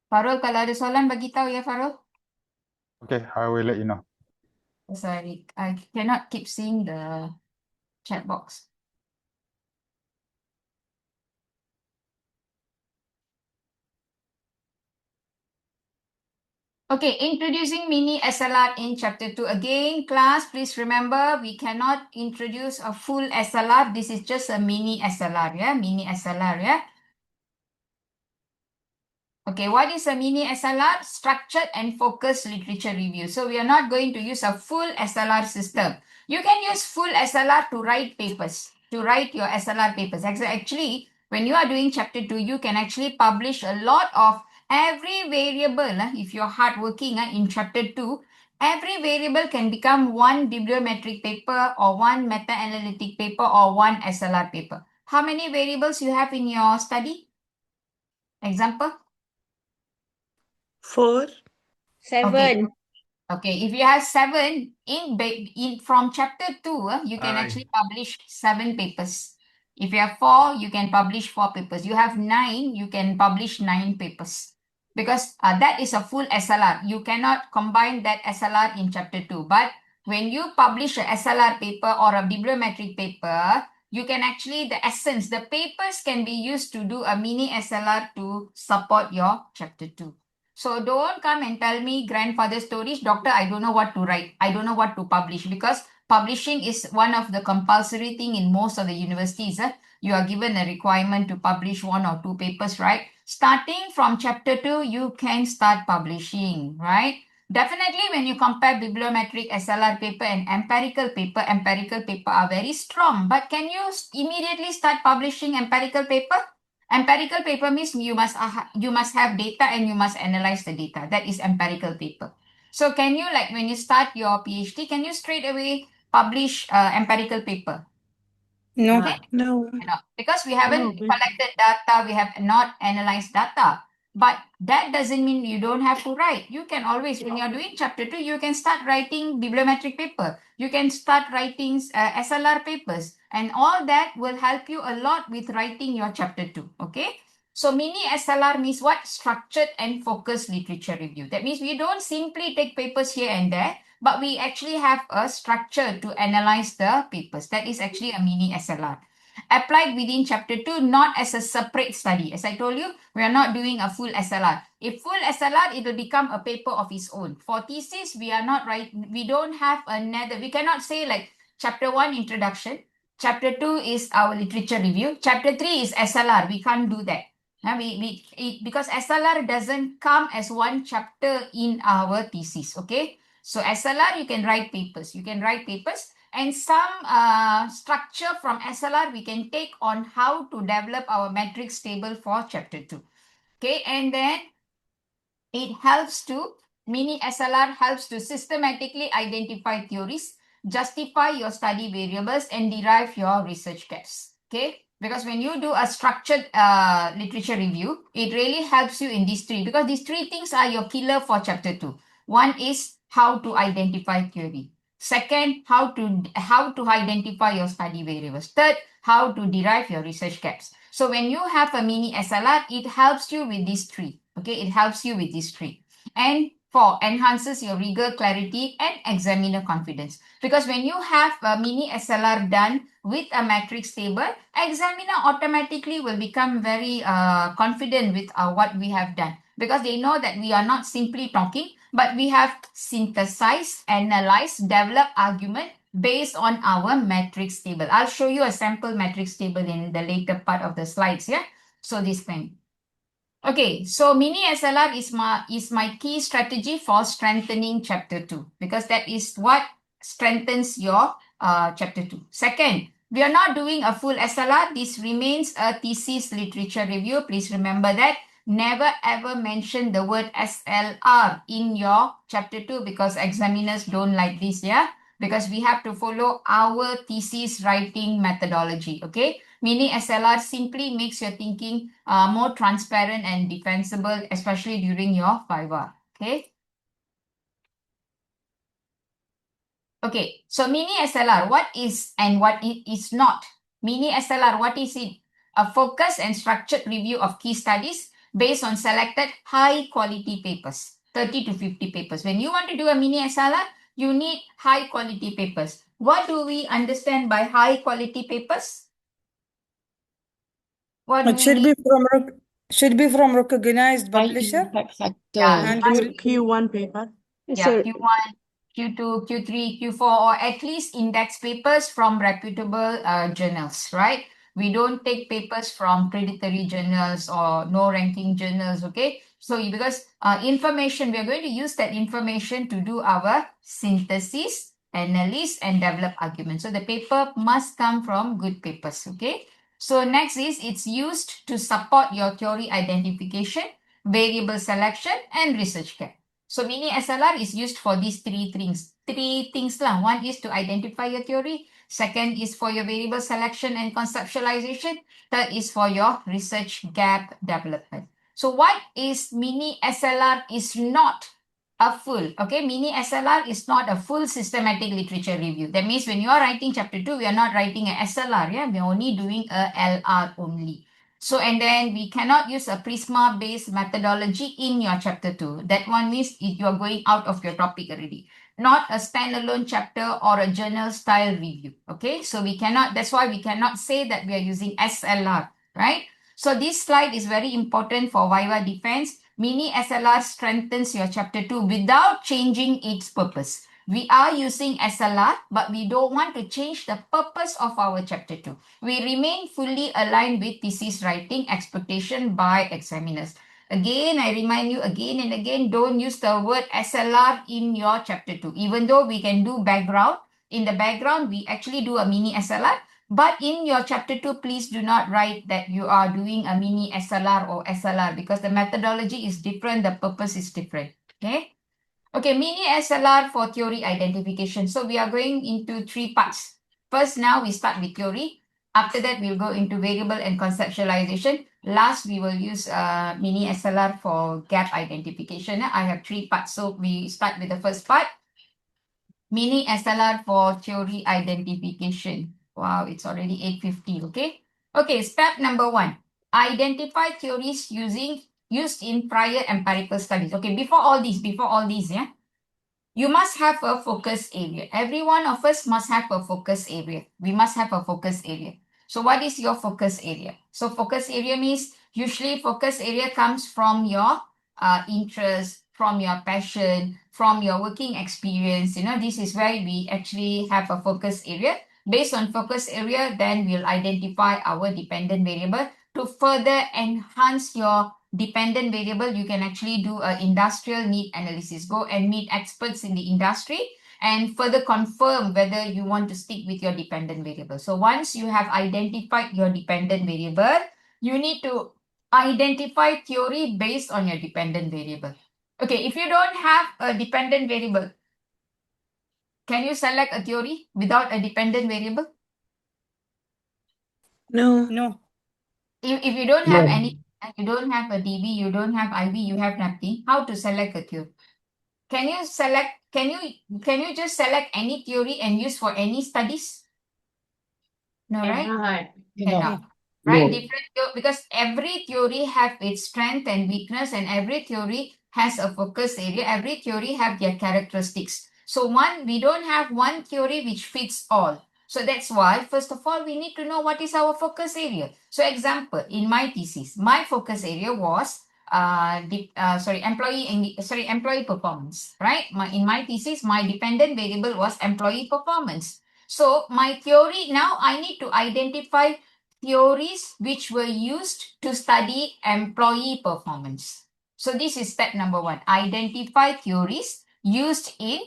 Farul, kalau ada soalan bagi tahu ya, Farul. Okay, I will let you know. Sorry, I cannot keep seeing the chat box. Okay, introducing mini SLR in chapter 2. Again, class, please remember, we cannot introduce a full SLR. This is just a mini SLR, yeah? Mini SLR, yeah? Okay, what is a mini SLR? Structured and focused literature review. So we are not going to use a full SLR system. You can use full SLR to write papers, to write your SLR papers. Actually, when you are doing chapter 2, you can actually publish a lot of every variable. If you're hardworking in chapter 2, every variable can become one bibliometric paper or one meta-analytic paper or one SLR paper. How many variables you have in your study? Example? 4. 7. Okay, if you have 7 in from chapter 2, you can actually publish 7 papers. If you have 4, you can publish 4 papers. You have 9, you can publish 9 papers. Because that is a full SLR. You cannot combine that SLR in chapter 2. But when you publish a SLR paper or a bibliometric paper, you can actually, the essence, the papers can be used to do a mini SLR to support your chapter 2. So don't come and tell me grandfather stories. Doctor, I don't know what to write. I don't know what to publish because publishing is one of the compulsory thing in most of the universities. You are given a requirement to publish 1 or 2 papers, right? Starting from chapter 2, you can start publishing, right? Definitely when you compare bibliometric SLR paper and empirical paper are very strong. But can you immediately start publishing empirical paper? Empirical paper means you must have data and you must analyze the data. That is empirical paper. So can you, like when you start your PhD, can you straight away publish empirical paper? No. Okay? No. Because we haven't collected data, we have not analyzed data. But that doesn't mean you don't have to write. You can always, when you're doing chapter 2, you can start writing bibliometric paper. You can start writing SLR papers. And all that will help you a lot with writing your chapter 2. Okay? So mini SLR means what? Structured and focused literature review. That means we don't simply take papers here and there, but we actually have a structure to analyze the papers. That is actually a mini SLR. Applied within chapter 2, not as a separate study. As I told you, we are not doing a full SLR. If full SLR, it will become a paper of its own. For thesis, we are not we don't have another, we cannot say like chapter 1 introduction, chapter 2 is our literature review, chapter 3 is SLR. We can't do that. Because SLR doesn't come as one chapter in our thesis, okay? So SLR, you can write papers. And some structure from SLR we can take on how to develop our matrix table for chapter 2. Okay, and then it helps to, mini SLR helps to systematically identify theories, justify your study variables, and derive your research gaps. Okay, because when you do a structured literature review, it really helps you in these 3, because these 3 things are your killer for chapter 2. One is how to identify theory. Second, how to identify your study variables. Third, how to derive your research gaps. So when you have a mini SLR, it helps you with these 3. Okay, it helps you with these 3. And 4, enhances your rigor, clarity, and examiner confidence. Because when you have a mini SLR done with a matrix table, examiner automatically will become very confident with what we have done. Because they know that we are not simply talking, but we have synthesized, analyzed, developed argument based on our matrix table. I'll show you a sample matrix table in the later part of the slides, yeah? So this thing. Okay, so mini SLR is my key strategy for strengthening chapter 2, because that is what strengthens your chapter 2. Second, we are not doing a full SLR. This remains a thesis literature review. Please remember that. Never ever mention the word SLR in your chapter 2, because examiners don't like this, yeah? Because we have to follow our thesis writing methodology, okay? Mini SLR simply makes your thinking more transparent and defensible, especially during your Viva, okay? Okay, so mini SLR, what is and what it is not? Mini SLR, what is it? a focused and structured review of key studies based on selected high quality papers, 30 to 50 papers. When you want to do a mini SLR, you need high quality papers. What do we understand by high quality papers? What do It we should mean? be from recognized High publisher impact factor. Yeah, and must will Q1 paper. Yeah, So Q1, Q2, Q3, Q4, or at least index papers from reputable journals, right? We don't take papers from predatory journals or no ranking journals, okay? So because information, we are going to use that information to do our synthesis, analysis, and develop arguments. So the paper must come from good papers, okay? So next is it's used to support your theory identification, variable selection, and research gap. So mini SLR is used for these three things. One is to identify your theory. Second is for your variable selection and conceptualization. Third is for your research gap development. So what is mini SLR is not a full, okay? Mini SLR is not a full systematic literature review. That means when you are writing chapter 2, we are not writing a SLR, yeah? We are only doing a LR only. So, and then we cannot use a Prisma-based methodology in your chapter 2. That one means you are going out of your topic already. Not a standalone chapter or a journal style review. Okay, so we cannot, that's why we cannot say that we are using SLR, right? So this slide is very important for Viva Defense. Mini SLR strengthens your chapter 2 without changing its purpose. We are using SLR, but we don't want to change the purpose of our chapter 2. We remain fully aligned with thesis writing expectation by examiners. Again, I remind you again and again, don't use the word SLR in your chapter 2. Even though we can do background, in the background, we actually do a mini SLR. But in your chapter 2, please do not write that you are doing a mini SLR or SLR because the methodology is different, the purpose is different. Okay? Okay, mini SLR for theory identification. So we are going into 3 parts. First, now we start with theory. After that, we'll go into variable and conceptualization. Last, we will use mini SLR for gap identification. I have 3 parts. So we start with the first part. Mini SLR for theory identification. Wow, it's already 8:50, okay? Okay, step number 1. Identify theories used in prior empirical studies. Okay, before all these, yeah? You must have a focus area. Every one of us must have a focus area. We must have a focus area. So what is your focus area? So focus area means usually focus area comes from your interest, from your passion, from your working experience. You know, this is where we actually have a focus area. Based on focus area, then we'll identify our dependent variable. To further enhance your dependent variable, you can actually do an industrial need analysis. Go and meet experts in the industry and further confirm whether you want to stick with your dependent variable. So once you have identified your dependent variable, you need to identify theory based on your dependent variable. Okay, if you don't have a dependent variable, can you select a theory without a dependent variable? No. no. If you don't have No. any, you don't have a DB, you don't have IB, you have nothing, how to select a theory? Can you just select any theory and use for any studies? No, right? Cannot. Right? No. Different because every theory have its strength and weakness, and every theory has a focus area. Every theory have their characteristics. So we don't have one theory which fits all. So that's why, first of all, we need to know what is our focus area. So example, in my thesis, my focus area was employee performance, right? In my thesis, my dependent variable was employee performance. So my theory, now I need to identify theories which were used to study employee performance. So this is step number 1. Identify theories used in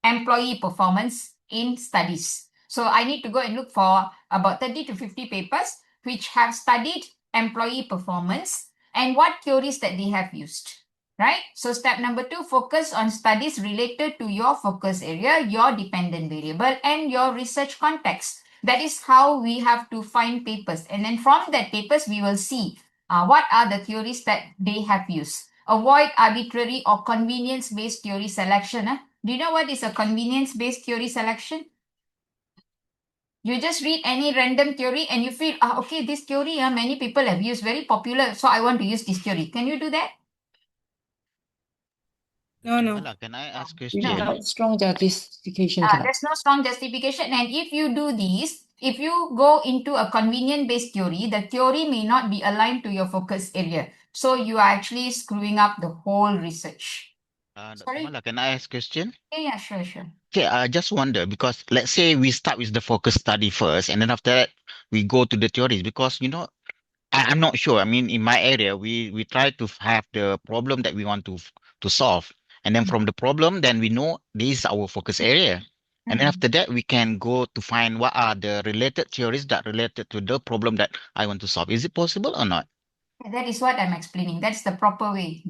employee performance in studies. So I need to go and look for about 30 to 50 papers which have studied employee performance and what theories that they have used, right? So step number 2, focus on studies related to your focus area, your dependent variable, and your research context. That is how we have to find papers. And then from that papers, we will see what are the theories that they have used. Avoid arbitrary or convenience-based theory selection. Do you know what is a convenience-based theory selection? You just read any random theory and you feel, okay, this theory, many people have used, very popular, so I want to use this theory. Can you do that? No, no. Mala, can I ask Without question? strong justification cannot. There's no strong justification. And if you do this, if you go into a convenient-based theory, the theory may not be aligned to your focus area. So you are actually screwing up the whole research. Dr. Sorry? Mala, can I ask question? Yeah, sure, sure. Okay, I just wonder because let's say we start with the focus study first, and then after that we go to the theories because I'm not sure. I mean, in my area, we try to have the problem that we want to solve, and then from the problem, then we know this is our focus area, and then after that we can go to find what are the related theories that related to the problem that I want to solve. Is it possible or not? That is what I'm explaining. That's the proper way.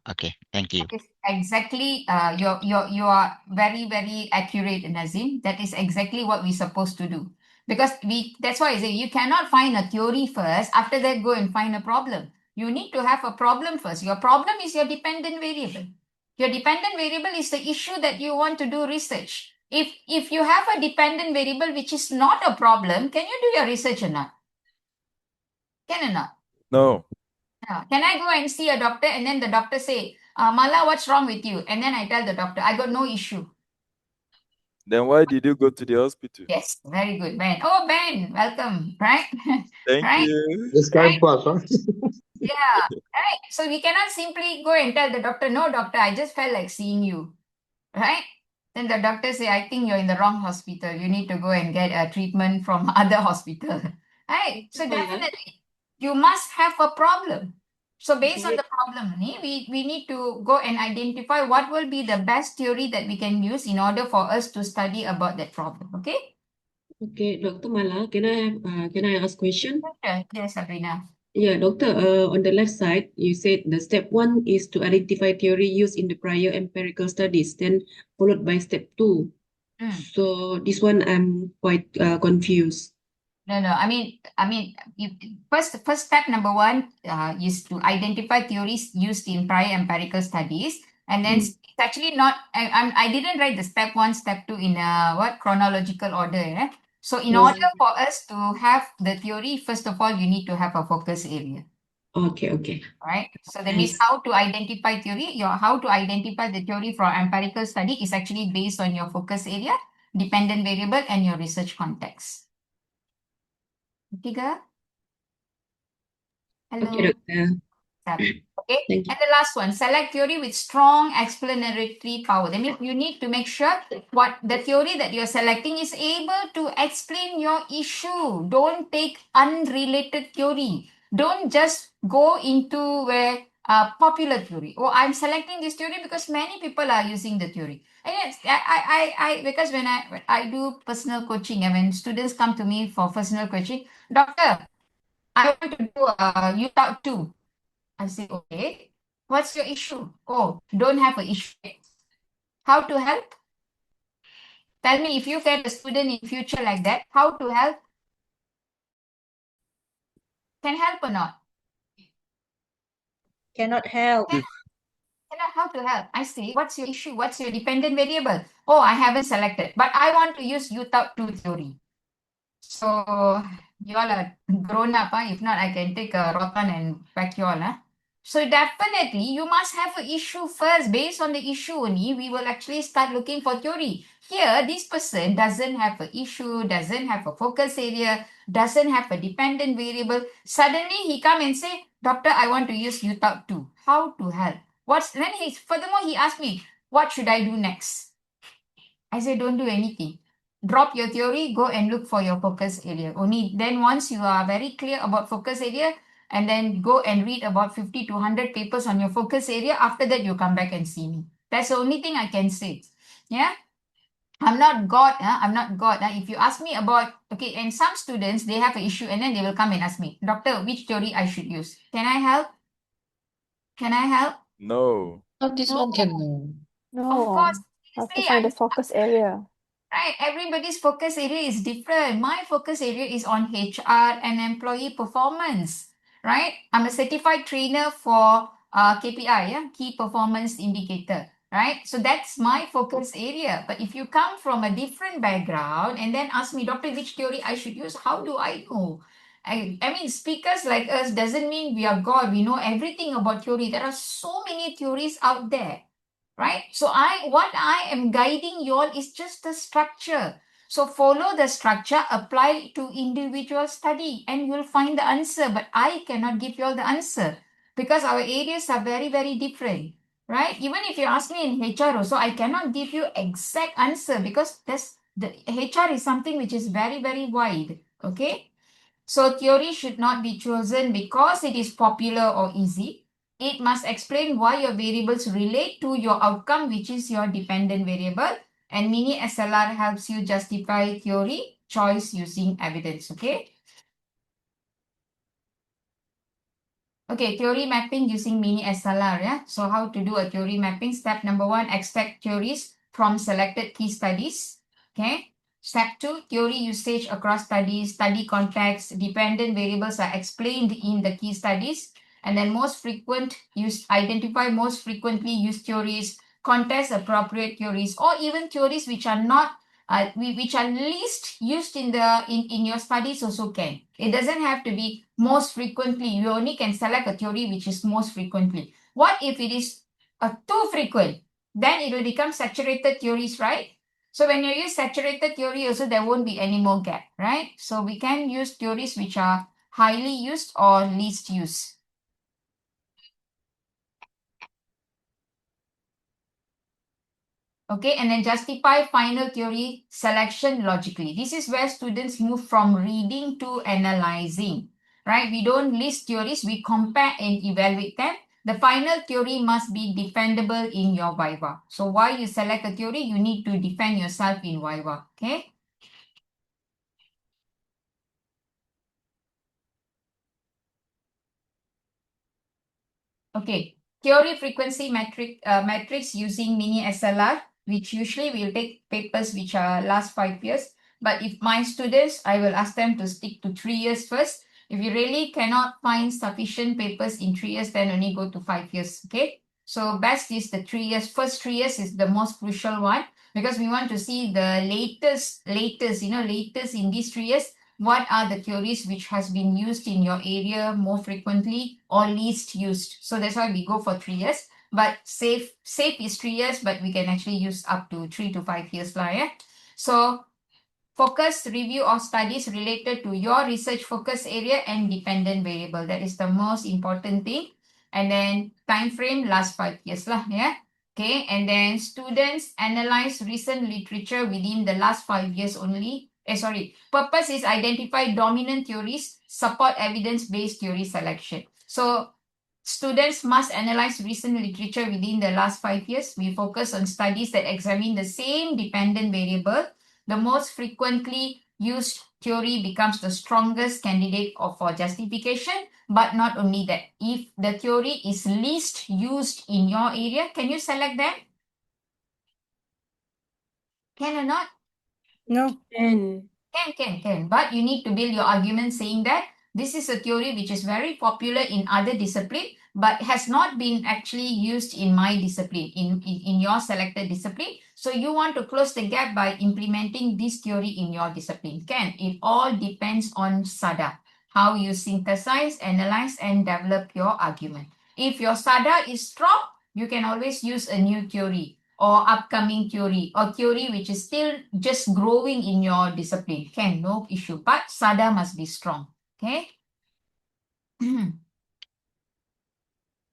Okay, thank you. That is exactly, you are very, very accurate, Nazim. That is exactly what we're supposed to do. Because that's why I say you cannot find a theory first, after that go and find a problem. You need to have a problem first. Your problem is your dependent variable. Your dependent variable is the issue that you want to do research. If you have a dependent variable which is not a problem, can you do your research or not? Can or not? No. Can I go and see a doctor and then the doctor say, Mala, what's wrong with you? And then I tell the doctor, I got no issue. Then why did you go to the hospital? Yes, very good, Ben. Oh, Ben, welcome, right? Thank Right? you. This time pass, huh? Yeah, right. So we cannot simply go and tell the doctor, no, doctor, I just felt like seeing you, right? Then the doctor say, I think you're in the wrong hospital. You need to go and get a treatment from other hospital, right? So definitely, you must have a problem. So based on the problem, we need to go and identify what will be the best theory that we can use in order for us to study about that problem, okay? Okay, Dr. Mala, can I ask question? Sure. Yes, Sabrina. Yeah, doctor, on the left side, you said the step 1 is to identify theory used in the prior empirical studies, then followed by step 2. So this one I'm quite confused. No. I mean, first step number 1 is to identify theories used in prior empirical studies, and then it's actually not. I didn't write the step 1, step 2 in chronological order. So in order for us to have the theory, first of all, you need to have a focus area. Okay. Right. So that means how to identify theory. How to identify the theory for empirical study is actually based on your focus area, dependent variable, and your research context. Okay, girl? Hello. Okay, doctor. Okay. Thank you. And the last one, select theory with strong explanatory power. That means you need to make sure what the theory that you're selecting is able to explain your issue. Don't take unrelated theory. Don't just go into where popular theory. Oh, I'm selecting this theory because many people are using the theory. And yes, because when I do personal coaching and when students come to me for personal coaching, doctor, I want to do you thought too. I say, okay, what's your issue? Oh, don't have an issue. How to help? Tell me if you get a student in future like that, how to help? Can help or not? Cannot help. How to help? I say, what's your issue? What's your dependent variable? Oh, I haven't selected, but I want to use U thought 2 theory. So you all are grown up. If not, I can take a rotan and pack you all. So definitely you must have an issue first. Based on the issue only, we will actually start looking for theory. Here, this person doesn't have an issue, doesn't have a focus area, doesn't have a dependent variable. Suddenly he come and say, doctor, I want to use U thought 2. How to help? Furthermore, he asked me, what should I do next? I say, don't do anything. Drop your theory, go and look for your focus area. Only then once you are very clear about focus area, and then go and read about 50 to 100 papers on your focus area. After that, you come back and see me. That's the only thing I can say. Yeah. I'm not God. I'm not God. If you ask me about, okay, and some students, they have an issue and then they will come and ask me, doctor, which theory I should use? Can I help? Can I help? No. Oh, this one can know. Of course. Have to find the focus area. Right, everybody's focus area is different. My focus area is on HR and employee performance, right? I'm a certified trainer for KPI, key performance indicator. right? So that's my focus area. But if you come from a different background and then ask me, Doctor, which theory I should use, how do I know? I mean, speakers like us doesn't mean we are God. We know everything about theory. There are so many theories out there, right? So what I am guiding you all is just the structure. So follow the structure, apply to individual study, and you'll find the answer. But I cannot give you all the answer because our areas are very, very different, right? Even if you ask me in HR also, I cannot give you exact answer because the HR is something which is very, very wide. Okay. So theory should not be chosen because it is popular or easy. It must explain why your variables relate to your outcome, which is your dependent variable. And mini SLR helps you justify theory choice using evidence. Okay. Okay, theory mapping using mini SLR. Yeah. So how to do a theory mapping? Step number 1, extract theories from selected key studies. Okay. Step 2, theory usage across studies, study context, dependent variables are explained in the key studies. And then identify most frequently used theories, contest appropriate theories, or even theories which are not which are least used in your studies also can. It doesn't have to be most frequently. You only can select a theory which is most frequently. What if it is too frequent? Then it will become saturated theories, right? So when you use saturated theory also, there won't be any more gap, right? So we can use theories which are highly used or least used. Okay, and then justify final theory selection logically. This is where students move from reading to analyzing, right? We don't list theories, we compare and evaluate them. The final theory must be defendable in your viva. So while you select a theory, you need to defend yourself in viva, okay? Okay, theory frequency matrix using mini SLR, which usually will take papers which are last 5 years. But if my students, I will ask them to stick to 3 years first. If you really cannot find sufficient papers in 3 years, then only go to 5 years, okay? So best is the 3 years. First 3 years is the most crucial one because we want to see the latest in these 3 years. What are the theories which has been used in your area more frequently or least used? So that's why we go for 3 years. But safe is 3 years, but we can actually use up to 3 to 5 years. Yeah? So focus review of studies related to your research focus area and dependent variable. That is the most important thing. And then time frame last 5 years. Yeah? Okay, and then students analyze recent literature within the last 5 years only. Purpose is identify dominant theories, support evidence-based theory selection. So students must analyze recent literature within the last 5 years. We focus on studies that examine the same dependent variable. The most frequently used theory becomes the strongest candidate for justification. But not only that, if the theory is least used in your area, can you select them? Can or not? No. Can. Can. But you need to build your argument saying that this is a theory which is very popular in other discipline, but has not been actually used in my discipline, in your selected discipline. So you want to close the gap by implementing this theory in your discipline. It all depends on SADA, how you synthesize, analyze, and develop your argument. If your SADA is strong, you can always use a new theory or upcoming theory or theory which is still just growing in your discipline. No issue. But SADA must be strong. Okay.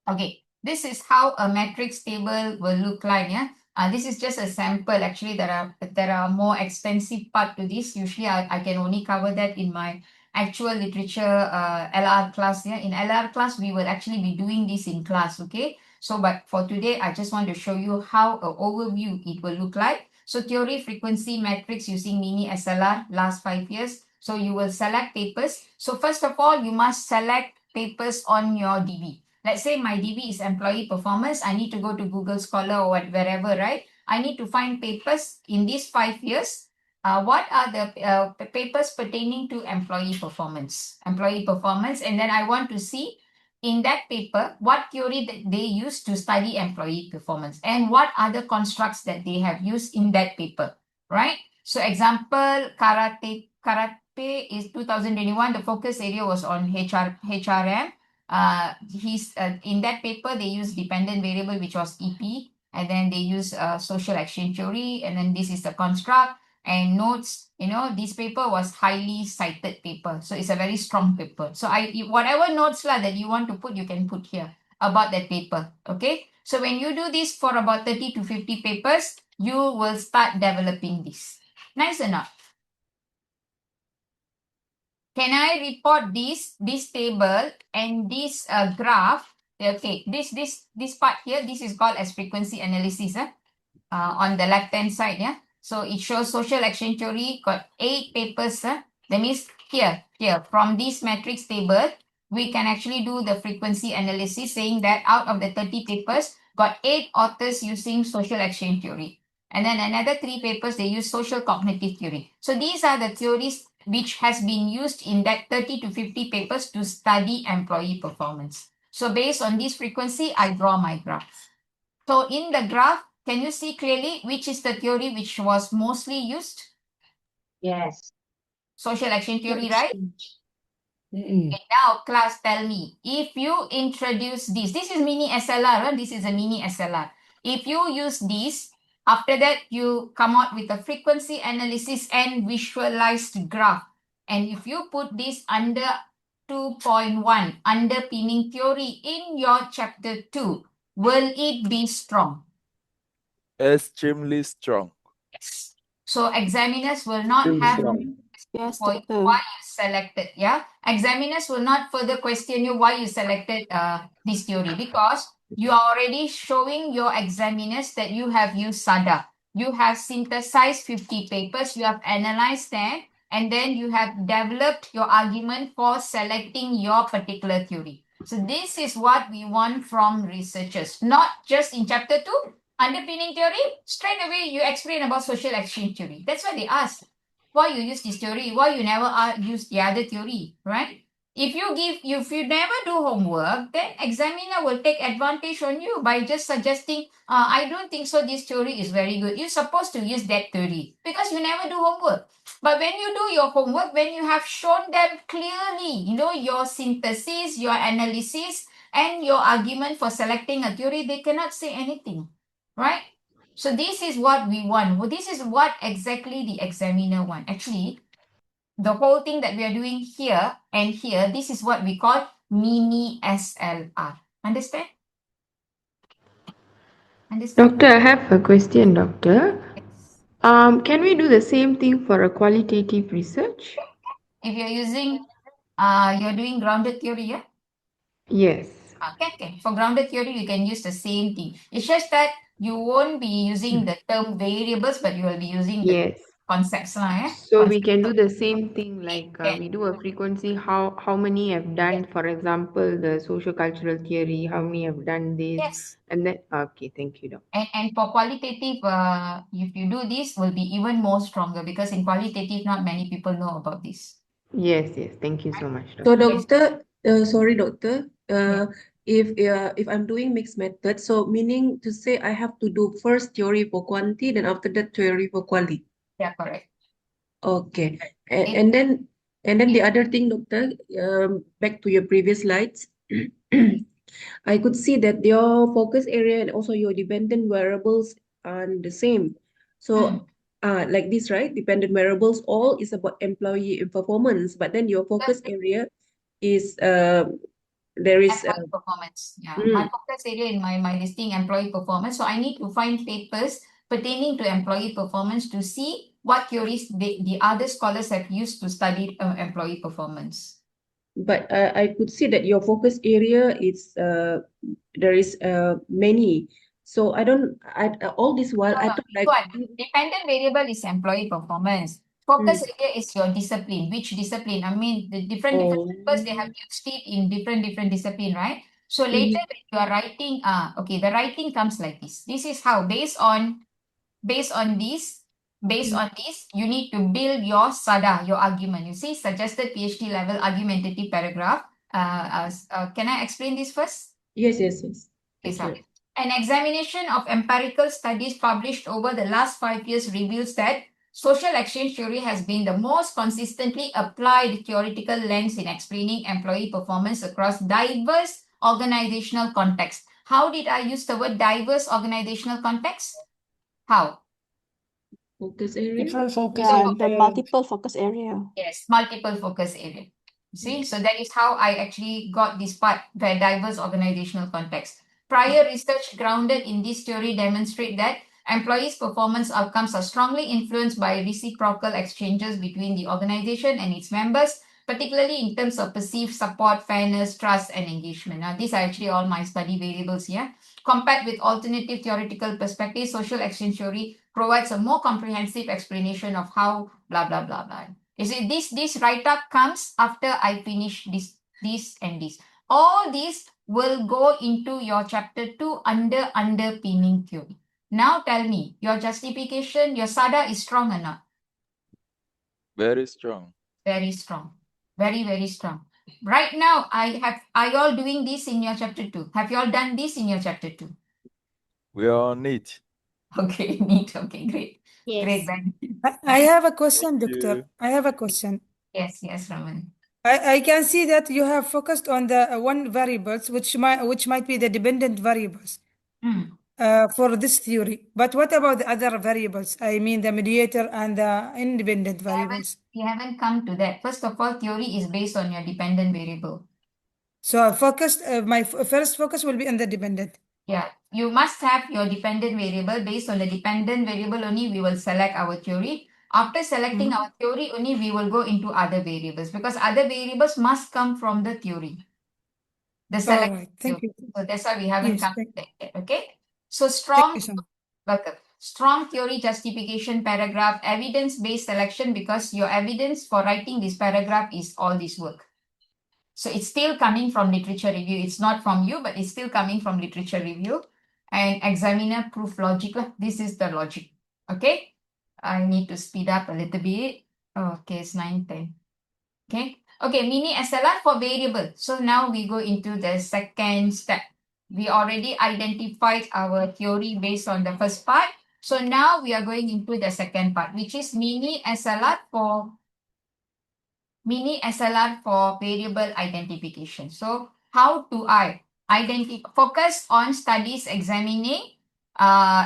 Okay. This is how a matrix table will look like. Yeah. This is just a sample. Actually, there are more extensive part to this. Usually, I can only cover that in my actual literature LR class. Yeah. In LR class, we will actually be doing this in class. Okay. So, but for today, I just want to show you how an overview it will look like. So, theory frequency matrix using mini SLR last 5 years. So, you will select papers. So, first of all, you must select papers on your DB. Let's say my DB is employee performance. I need to go to Google Scholar or wherever, right? I need to find papers in these 5 years. What are the papers pertaining to employee performance? And then I want to see in that paper what theory that they used to study employee performance and what other constructs that they have used in that paper, right? So example, karate is 2021. The focus area was on HRM. He's in that paper they use dependent variable, which was EP, and then they use social exchange theory, and then this is the construct and notes. This paper was highly cited paper, so it's a very strong paper. So whatever notes that you want to put, you can put here about that paper. Okay, so when you do this for about 30 to 50 papers, you will start developing this. Nice or not? Can I report this table and this graph? Okay, this part here, this is called as frequency analysis. On the left hand side, yeah. So it shows social exchange theory got 8 papers. That means here from this matrix table, we can actually do the frequency analysis, saying that out of the 30 papers, got 8 authors using social exchange theory. And then another 3 papers, they use social cognitive theory. So these are the theories which has been used in that 30 to 50 papers to study employee performance. So based on this frequency, I draw my graph. So in the graph, can you see clearly which is the theory which was mostly used? Yes. Social action theory, right? Mm-mm. Okay, now class, tell me, if you introduce this is mini SLR, right? This is a mini SLR. If you use this, after that you come out with a frequency analysis and visualized graph. And if you put this under 2.1, underpinning theory in your chapter 2, will it be strong? Extremely strong. Yes. So examiners will not Extremely have strong. Yes, for doctor. why you selected, yeah. Examiners will not further question you why you selected this theory, because you are already showing your examiners that you have used SADA. You have synthesized 50 papers, you have analyzed them, and then you have developed your argument for selecting your particular theory. So this is what we want from researchers, not just in chapter 2, underpinning theory, straight away you explain about social exchange theory. That's why they ask. Why you use this theory? Why you never use the other theory, right? If you never do homework, then examiner will take advantage on you by just suggesting, I don't think so, this theory is very good. You're supposed to use that theory because you never do homework. But when you do your homework, when you have shown them clearly, your synthesis, your analysis, and your argument for selecting a theory, they cannot say anything, right? So this is what we want. Well, this is what exactly the examiner want. Actually, the whole thing that we are doing here and here, this is what we call mini SLR. Understand? Understand? Doctor, I have a question, Doctor. Yes. Can we do the same thing for a qualitative research? If you're using, you're doing grounded theory, yeah? Yes. Okay. For grounded theory, you can use the same thing. It's just that you won't be using the term variables, but you will be using the Yes. concepts, yeah? So we can do the same thing like Can. we do a frequency, how many have done, for example, the social-cultural theory, how many have done this, Yes. and then, okay, thank you, Doctor. And for qualitative, if you do this, will be even more stronger, because in qualitative, not many people know about this. Yes, thank you so much, So Doctor. doctor, sorry doctor, Yeah. if I'm doing mixed method, so meaning to say I have to do first theory for quantity, then after that theory for quality. Yeah, correct. Okay. It- And then the other thing, doctor, back to your previous slides, I could see that your focus area and also your dependent variables are the same. So like this, right? Dependent variables, all is about employee performance, but then your focus area is there is Employee performance. Yeah. My focus area in my listing employee performance. So I need to find papers pertaining to employee performance to see what theories the other scholars have used to study employee performance. but I could see that your focus area is there is many. So I all this while I thought like Dependent variable is employee performance. Focus area is your discipline. Which discipline? I mean, the different papers, they have used it in different discipline, right? So later when you are writing, okay, the writing comes like this. This is how, based on this, you need to build your SADA, your argument. You see, suggested PhD level argumentative paragraph. Can I explain this first? Yes, yes, yes. Okay, so Accurate. an examination of empirical studies published over the last 5 years reveals that social exchange theory has been the most consistently applied theoretical lens in explaining employee performance across diverse organizational contexts. How did I use the word diverse organizational context? How? Focus area. Different focus Yeah, area. the multiple focus area. Yes, multiple focus area. See, so that is how I actually got this part, the diverse organizational context. Prior research grounded in this theory demonstrate that employees' performance outcomes are strongly influenced by reciprocal exchanges between the organization and its members, particularly in terms of perceived support, fairness, trust, and engagement. Now, these are actually all my study variables here. Compared with alternative theoretical perspectives, social exchange theory provides a more comprehensive explanation of how blah, blah, blah, blah. You see, this write-up comes after I finish this and this. All these will go into your chapter 2 under underpinning theory. Now tell me, your justification, your SADA is strong or not? Very strong. Very strong. Very, very strong. Right now, are you all doing this in your chapter 2? Have you all done this in your chapter 2? We are on it. Okay, neat. Okay, great. Yes. Great, thank you. I have a question, Thank Doctor. you. I have a question. Yes, Raman. I can see that you have focused on the one variables, which might be the dependent variables for this theory. But what about the other variables? I mean, the mediator and the independent variables. We haven't come to that. First of all, theory is based on your dependent variable. So I focused. My first focus will be on the dependent. Yeah, you must have your dependent variable. Based on the dependent variable only, we will select our theory. After selecting our theory only, we will go into other variables because other variables must come from the theory. The select All right. Thank theory. you. So that's why we haven't Yes, come to thank that yet. Okay. So you strong, so much. welcome. Strong theory justification paragraph, evidence-based selection, because your evidence for writing this paragraph is all this work. So it's still coming from literature review. It's not from you, but it's still coming from literature review. And examiner proof logic. This is the logic. Okay. I need to speed up a little bit. Okay, it's 9:10. Okay. Okay, mini SLR for variable. So now we go into the second step. We already identified our theory based on the first part. So now we are going into the second part, which is mini SLR for variable identification. So how do I focus on studies examining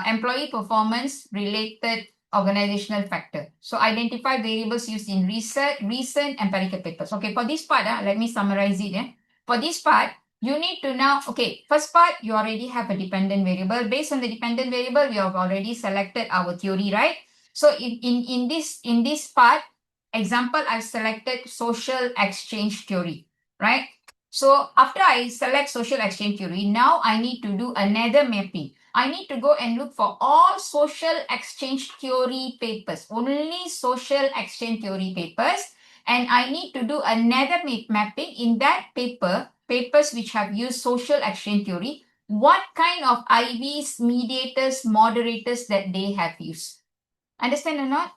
employee performance related organizational factor. So identify variables used in recent empirical papers. Okay, for this part, let me summarize it. For this part, you need to now, okay, first part, you already have a dependent variable. Based on the dependent variable, we have already selected our theory, right? So in this part, example, I've selected social exchange theory, right? So after I select social exchange theory, now I need to do another mapping. I need to go and look for all social exchange theory papers, only social exchange theory papers. And I need to do another mapping in that papers which have used social exchange theory, what kind of IVs, mediators, moderators that they have used. Understand or not?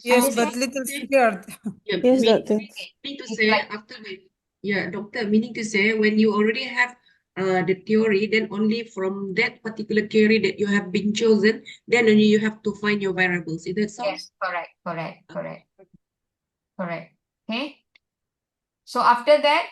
Yes, Understand? but little scared. Yeah, Yes, Doctor. meaning to It's say like, after doctor, meaning to say when you already have the theory, then only from that particular theory that you have been chosen, then only you have to find your variables. Is that so? yes, correct. Okay. So after that,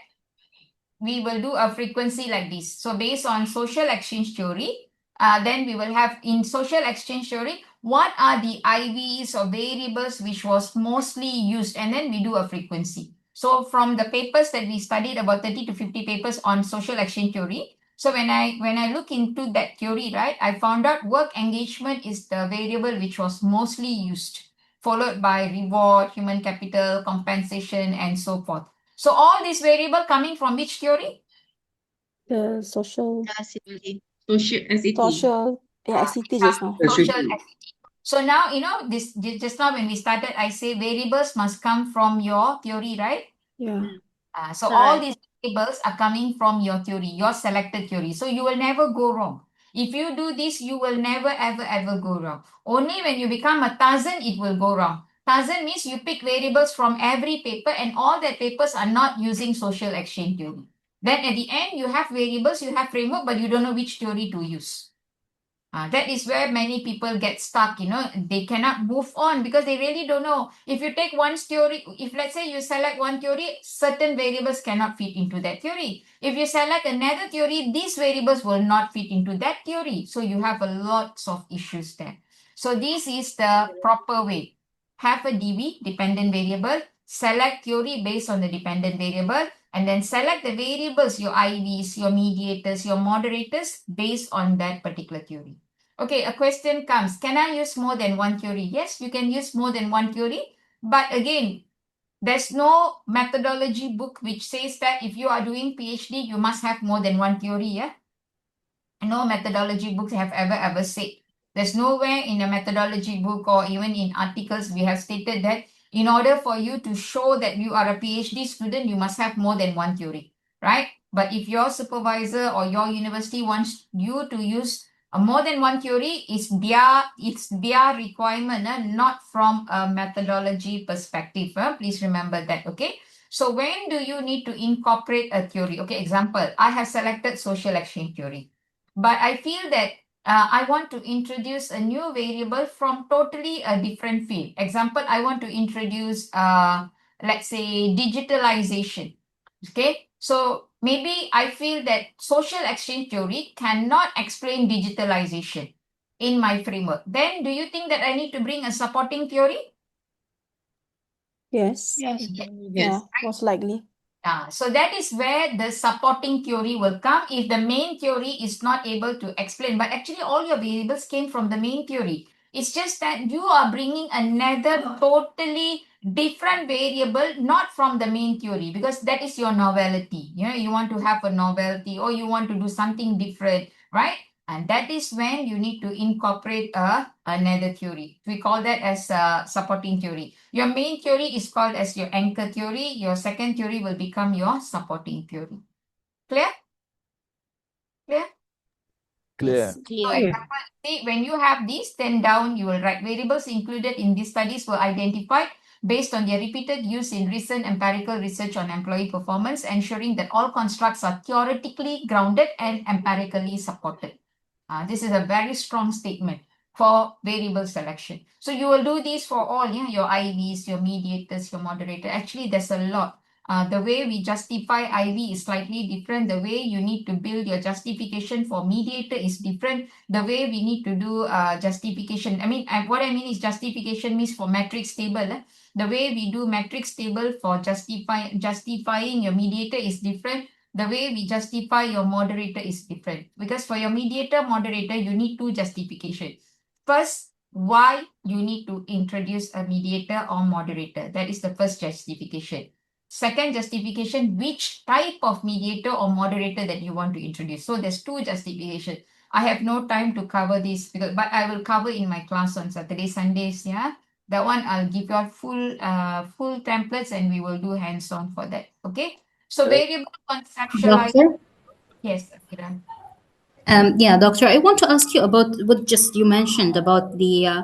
we will do a frequency like this. So based on social exchange theory, then we will have in social exchange theory, what are the IVs or variables which was mostly used, and then we do a frequency. So from the papers that we studied, about 30 to 50 papers on social exchange theory. So when I look into that theory, right, I found out work engagement is the variable which was mostly used, followed by reward, human capital, compensation, and so forth. So all these variable coming from which theory? The social, Social SET. SCT just now. Social SET. SET. So now, this just now when we started, I say variables must come from your theory, right? Yeah. So all these variables are coming from your theory, your selected theory. So you will never go wrong. If you do this, you will never, ever, ever go wrong. Only when you become a thousand, it will go wrong. Tarzan means you pick variables from every paper and all the papers are not using social exchange theory. Then at the end, you have variables, you have framework, but you don't know which theory to use. That is where many people get stuck, they cannot move on because they really don't know. If you take one theory, if let's say you select one theory, certain variables cannot fit into that theory. If you select another theory, these variables will not fit into that theory. So you have a lots of issues there. So this is the proper way. Have a DV, dependent variable, select theory based on the dependent variable, and then select the variables, your IVs, your mediators, your moderators, based on that particular theory. Okay, a question comes, can I use more than one theory? Yes, you can use more than one theory, but again, there's no methodology book which says that if you are doing PhD, you must have more than one theory, yeah? No methodology books have ever said. There's nowhere in a methodology book or even in articles we have stated that in order for you to show that you are a PhD student, you must have more than one theory, right? But if your supervisor or your university wants you to use more than one theory, it's their requirement, not from a methodology perspective. Please remember that, okay? So when do you need to incorporate a theory? Okay, example, I have selected social exchange theory. But I feel that I want to introduce a new variable from totally a different field. Example, I want to introduce, let's say, digitalization. Okay, so maybe I feel that social exchange theory cannot explain digitalization in my framework. Then do you think that I need to bring a supporting theory? Yes. Yes. Yeah, most likely. So that is where the supporting theory will come if the main theory is not able to explain. But actually, all your variables came from the main theory. It's just that you are bringing another totally different variable, not from the main theory, because that is your novelty. You want to have a novelty or you want to do something different, right? And that is when you need to incorporate another theory. We call that as supporting theory. Your main theory is called as your anchor theory. Your second theory will become your supporting theory. Clear? Clear? Clear. So Clear. example, see, when you have these, then down you will write variables included in these studies were identified based on their repeated use in recent empirical research on employee performance, ensuring that all constructs are theoretically grounded and empirically supported. This is a very strong statement for variable selection. So you will do this for all, your IVs, your mediators, your moderator. Actually, there's a lot. The way we justify IV is slightly different. The way you need to build your justification for mediator is different. The way we need to do justification. What I mean is justification means for matrix table. The way we do matrix table for justifying your mediator is different. The way we justify your moderator is different, because for your mediator, moderator, you need two justifications. First, why you need to introduce a mediator or moderator. That is the first justification. Second justification, which type of mediator or moderator that you want to introduce. So there's two justifications. I have no time to cover this, but I will cover in my class on Saturday, Sundays. Yeah, that one I'll give you all full templates and we will do hands-on for that. Okay. So variable conceptualization. Doctor? Yes, Akira. Yeah, doctor, I want to ask you about what just you mentioned about the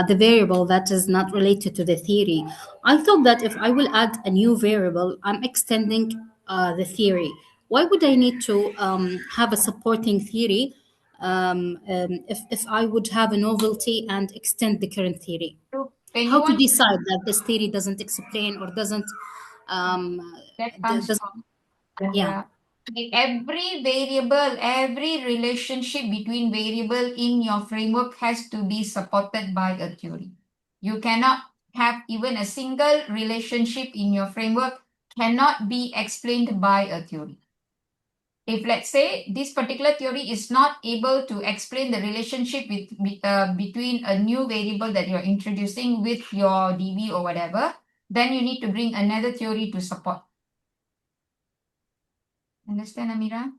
variable that is not related to the theory. I thought that if I will add a new variable, I'm extending the theory. Why would I need to have a supporting theory if I would have a novelty and extend the current theory? When you How to want decide that this theory doesn't explain or doesn't that comes doesn't from yeah. Every variable, every relationship between variable in your framework has to be supported by a theory. You cannot have even a single relationship in your framework cannot be explained by a theory. If let's say this particular theory is not able to explain the relationship between a new variable that you're introducing with your DV or whatever, then you need to bring another theory to support. Understand, Amira?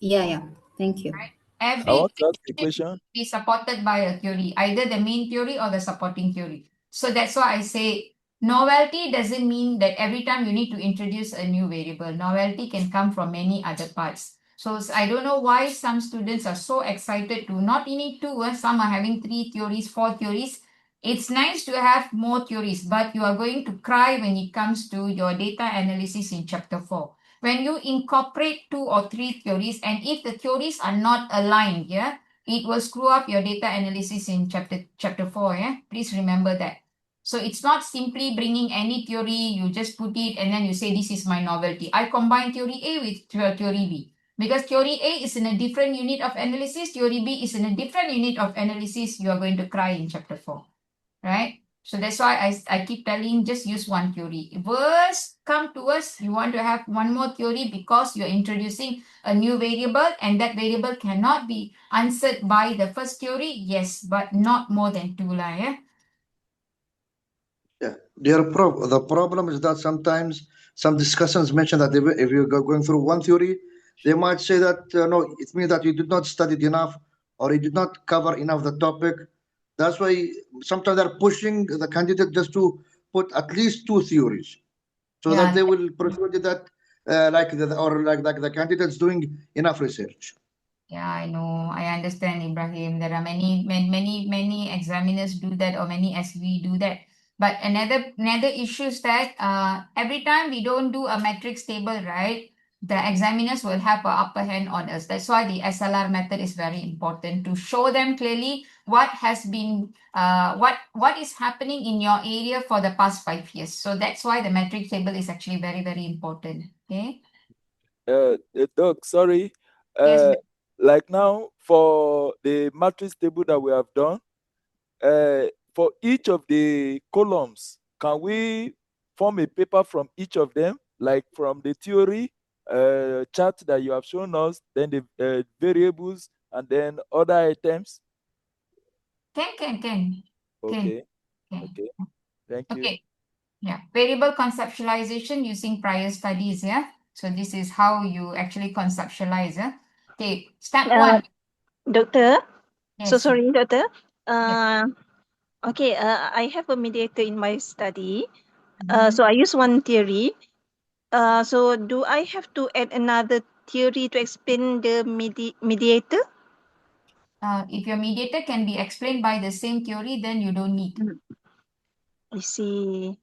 Yeah. Thank you. I want to ask a Every question. be supported by a theory, either the main theory or the supporting theory. So that's why I say novelty doesn't mean that every time you need to introduce a new variable. Novelty can come from many other parts. So I don't know why some students are so excited to not need two, some are having 3 theories, 4 theories. It's nice to have more theories, but you are going to cry when it comes to your data analysis in chapter 4. When you incorporate 2 or 3 theories, and if the theories are not aligned, yeah, it will screw up your data analysis in chapter 4, yeah. Please remember that. So it's not simply bringing any theory, you just put it and then you say, this is my novelty. I combine theory A with theory B. Because theory A is in a different unit of analysis, theory B is in a different unit of analysis, you are going to cry in chapter 4, right? So that's why I keep telling, just use one theory. Worst come to us, you want to have one more theory because you're introducing a new variable and that variable cannot be answered by the first theory, yes, but not more than 2 lah, yeah? Yeah, the problem is that sometimes some discussions mention that if you're going through one theory, they might say that no, it means that you did not study it enough or you did not cover enough the topic. That's why sometimes they're pushing the candidate just to put at least 2 theories, so that they will persuade that like the candidate's doing enough research. Yeah, I know. I understand, Ibrahim. There are many examiners do that, or many SV do that. But another issue is that every time we don't do a matrix table, right, the examiners will have an upper hand on us. That's why the SLR method is very important, to show them clearly what has been what is happening in your area for the past 5 years. So that's why the matrix table is actually very important. Okay. Doc, sorry. Yes. Like now for the matrix table that we have done, for each of the columns, can we form a paper from each of them, like from the theory chart that you have shown us, then the variables, and then other items? Can. Okay. Okay. Thank you. Okay. Yeah. Variable conceptualization using prior studies. Yeah. So this is how you actually conceptualize. Yeah. Okay. Step 1. Doctor, so Yes. sorry, Doctor. Yes. Okay, I have a mediator in my study. Mhm. So I use one theory. So do I have to add another theory to explain the mediator? If your mediator can be explained by the same theory, then you don't need. I see.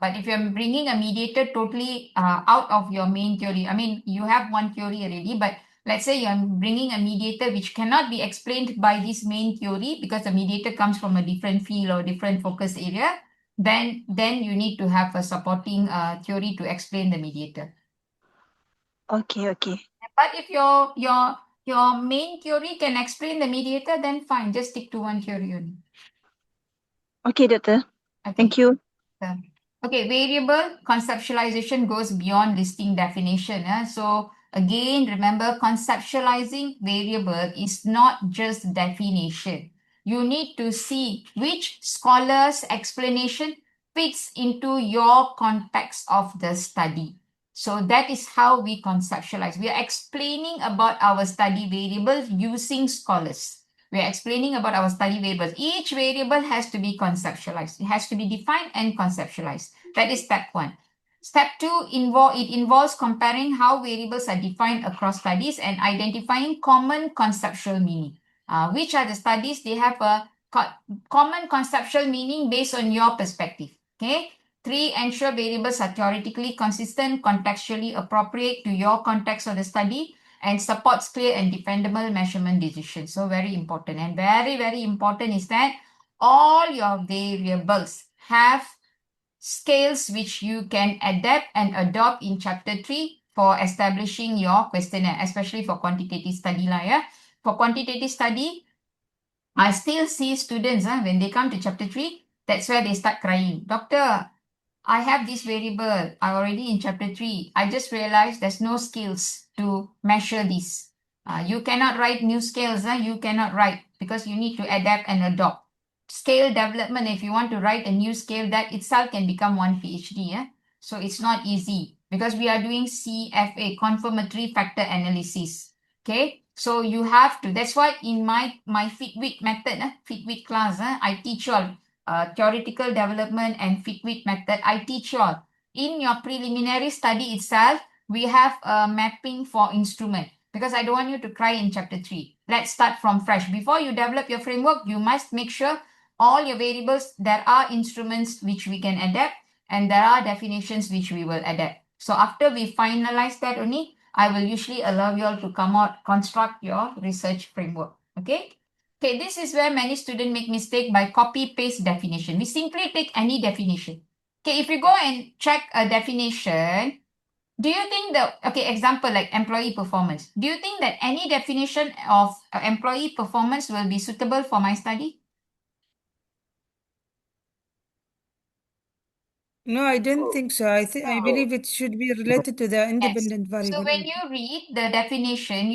But if you're bringing a mediator totally out of your main theory, I mean, you have one theory already, but let's say you're bringing a mediator which cannot be explained by this main theory because the mediator comes from a different field or different focus area, then you need to have a supporting theory to explain the mediator. Okay. But if your main theory can explain the mediator, then fine, just stick to one theory only. Okay, Doctor. Okay. Thank you. Okay, variable conceptualization goes beyond listing definition. So again, remember, conceptualizing variable is not just definition. You need to see which scholar's explanation fits into your context of the study. So that is how we conceptualize. We are explaining about our study variables using scholars. We are explaining about our study variables. Each variable has to be conceptualized. It has to be defined and conceptualized. That is step 1. Step 2 involves comparing how variables are defined across studies and identifying common conceptual meaning. Which are the studies? They have a common conceptual meaning based on your perspective. Okay. 3, ensure variables are theoretically consistent, contextually appropriate to your context of the study, and supports clear and defendable measurement decisions. So very important. And very important is that all your variables have scales which you can adapt and adopt in chapter 3 for establishing your questionnaire, especially for quantitative study. For quantitative study, I still see students when they come to chapter 3, that's where they start crying. Doctor, I have this variable. I already in chapter 3. I just realized there's no skills to measure this. You cannot write new scales. You cannot write because you need to adapt and adopt. Scale development, if you want to write a new scale, that itself can become one PhD. So it's not easy because we are doing CFA, confirmatory factor analysis. Okay, so you have to, that's why in my FitWit method, FitWit class, I teach you all theoretical development and FitWit method. I teach you all. In your preliminary study itself, we have a mapping for instrument because I don't want you to cry in chapter 3. Let's start from fresh. Before you develop your framework, you must make sure all your variables, there are instruments which we can adapt, and there are definitions which we will adapt. So after we finalize that only, I will usually allow you all to come out, construct your research framework. Okay. Okay, this is where many students make mistake by copy paste definition. We simply take any definition. Okay, if you go and check a definition, do you think that, okay, example like employee performance, do you think that any definition of employee performance will be suitable for my study? No, I don't think so. I believe it should be related to the Yes. independent So variable. when you read the definition,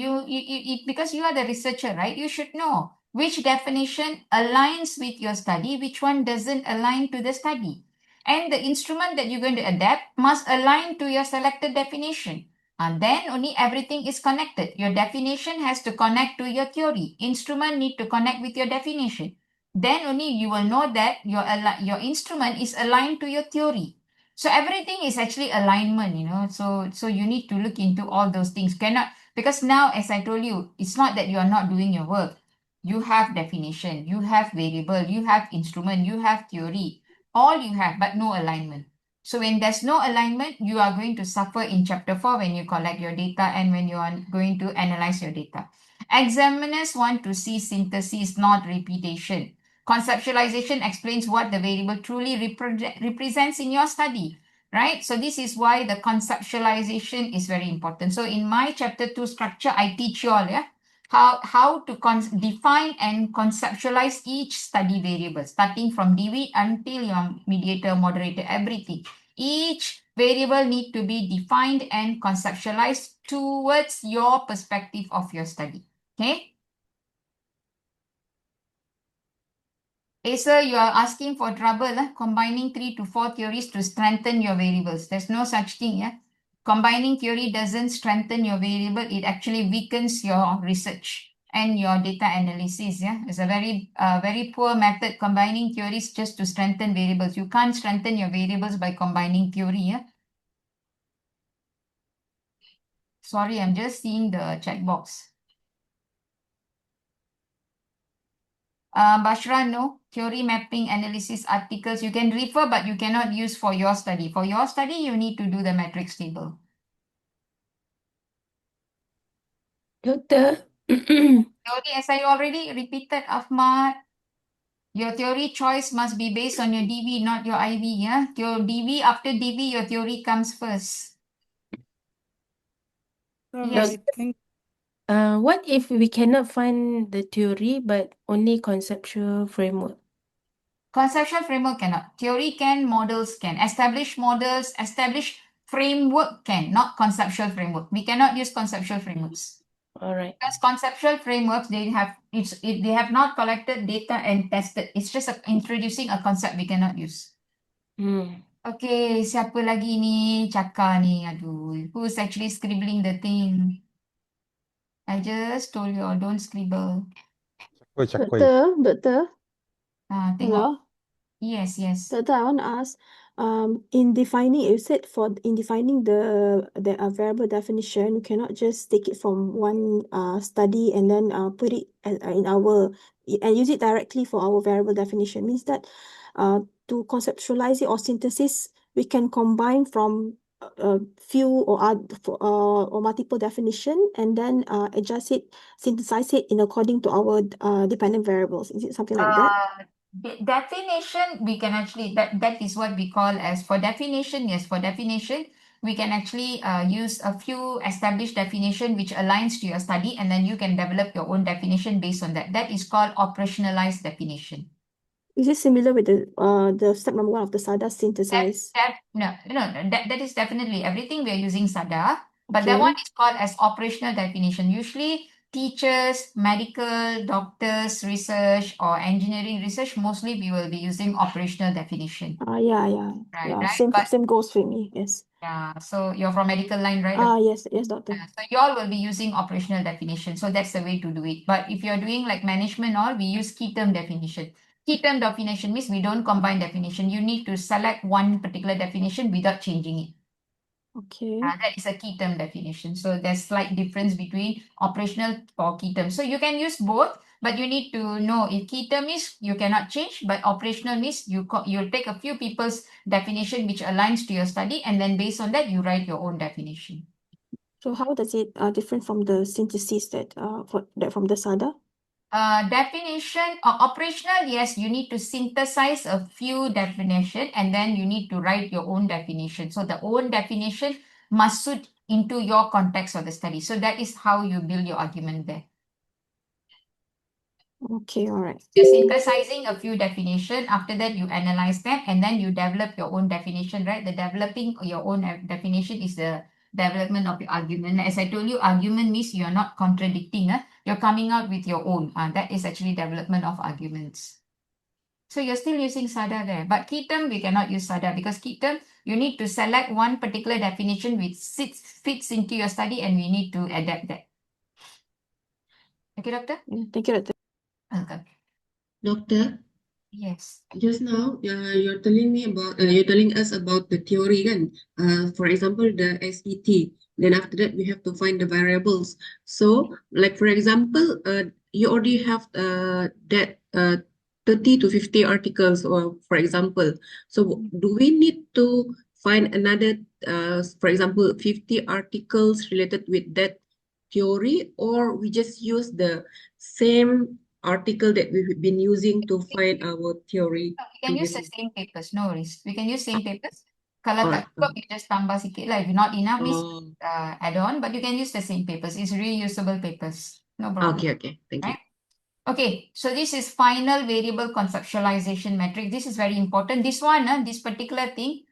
because you are the researcher, right? You should know which definition aligns with your study, which one doesn't align to the study. And the instrument that you're going to adapt must align to your selected definition. And then only everything is connected. Your definition has to connect to your theory. Instrument need to connect with your definition. Then only you will know that your instrument is aligned to your theory. So everything is actually alignment, so you need to look into all those things. Cannot, because now, as I told you, it's not that you are not doing your work. You have definition, you have variable, you have instrument, you have theory, all you have, but no alignment. So when there's no alignment, you are going to suffer in chapter 4 when you collect your data and when you are going to analyze your data. Examiners want to see synthesis, not repetition. Conceptualization explains what the variable truly represents in your study, right? So this is why the conceptualization is very important. So in my chapter 2 structure, I teach you all, how to define and conceptualize each study variable, starting from DV until your mediator, moderator, everything. Each variable need to be defined and conceptualized towards your perspective of your study, okay? Sir, you are asking for trouble, combining 3 to 4 theories to strengthen your variables. There's no such thing, yeah? Combining theory doesn't strengthen your variable, it actually weakens your research and your data analysis, yeah? It's a very poor method, combining theories just to strengthen variables. You can't strengthen your variables by combining theory, yeah? Sorry, I'm just seeing the chat box. Bashra, no. Theory mapping analysis articles you can refer, but you cannot use for your study. For your study, you need to do the matrix table. Doctor, Theory, as I already repeated, Ahmad, your theory choice must be based on your DV, not your IV, yeah? Your DV, after DV, your theory comes first. All Yes. right, thank what if we cannot find the theory but only conceptual framework? Conceptual framework cannot. Theory can, models can. Established models, established framework can, not conceptual framework. We cannot use conceptual frameworks. All right. Because conceptual frameworks, they have not collected data and tested. It's just introducing a concept we cannot use. Okay, siapa lagi ni cakar ni? Aduh, who's actually scribbling the thing? I just told you all, don't scribble. Cakoi. Doctor, Tengok. hello. Yes. Doctor, I want to ask, in defining, you said in defining the variable definition, you cannot just take it from one study and then put it in our and use it directly for our variable definition. Means that to conceptualize it or synthesis, we can combine from a few or multiple definition and then adjust it, synthesize it in according to our dependent variables. Is it something like that? Definition, we can actually, that is what we call as, for definition, yes, for definition, we can actually use a few established definition which aligns to your study, and then you can develop your own definition based on that. That is called operationalized definition. Is it similar with the step number 1 of the SADA synthesize? No, that is definitely everything we are using SADA, but that one is called as operational definition. Usually teachers, medical, doctors, research, or engineering research, mostly we will be using operational definition. Yeah. Right. Same goes for me. Yes. Yeah, so you're from medical line, right? Yes, doctor. So you all will be using operational definition. So that's the way to do it. But if you're doing like management all, we use key term definition. Key term definition means we don't combine definition. You need to select one particular definition without changing it. Okay. That is a key term definition. So there's slight difference between operational or key term. So you can use both, but you need to know if key term is you cannot change, but operational means you'll take a few people's definition which aligns to your study, and then based on that you write your own definition. So how does it different from the synthesis that from the SADA? Definition operational, yes, you need to synthesize a few definition and then you need to write your own definition. So the own definition must suit into your context of the study. So that is how you build your argument there. Okay, all right. You're synthesizing a few definition. After that, you analyze them and then you develop your own definition, right? The developing your own definition is the development of your argument. As I told you, argument means you're not contradicting. You're coming out with your own. That is actually development of arguments. So you're still using SADA there. But key term, we cannot use SADA because key term, you need to select one particular definition which fits into your study and we need to adapt that. Okay, Doctor? Yeah, thank you, Doctor. Welcome. Doctor, Yes. just now you're telling us about the theory kan. For example, the SET. Then after that, we have to find the variables. So, like for example, you already have that 30 to 50 articles, or for example. So, do we need to find another, for example, 50 articles related with that theory, or we just use the same article that we've been using to find our theory We can use the previously? same papers, no worries. We can use same papers. Kalau Alright. tak cukup, you just tambah sikit lah. If not enough, means Oh, add on. But you can use the same papers. It's reusable papers. No problem. okay. Thank you. Right? Okay, so this is final variable conceptualization metric. This is very important. This one, this particular thing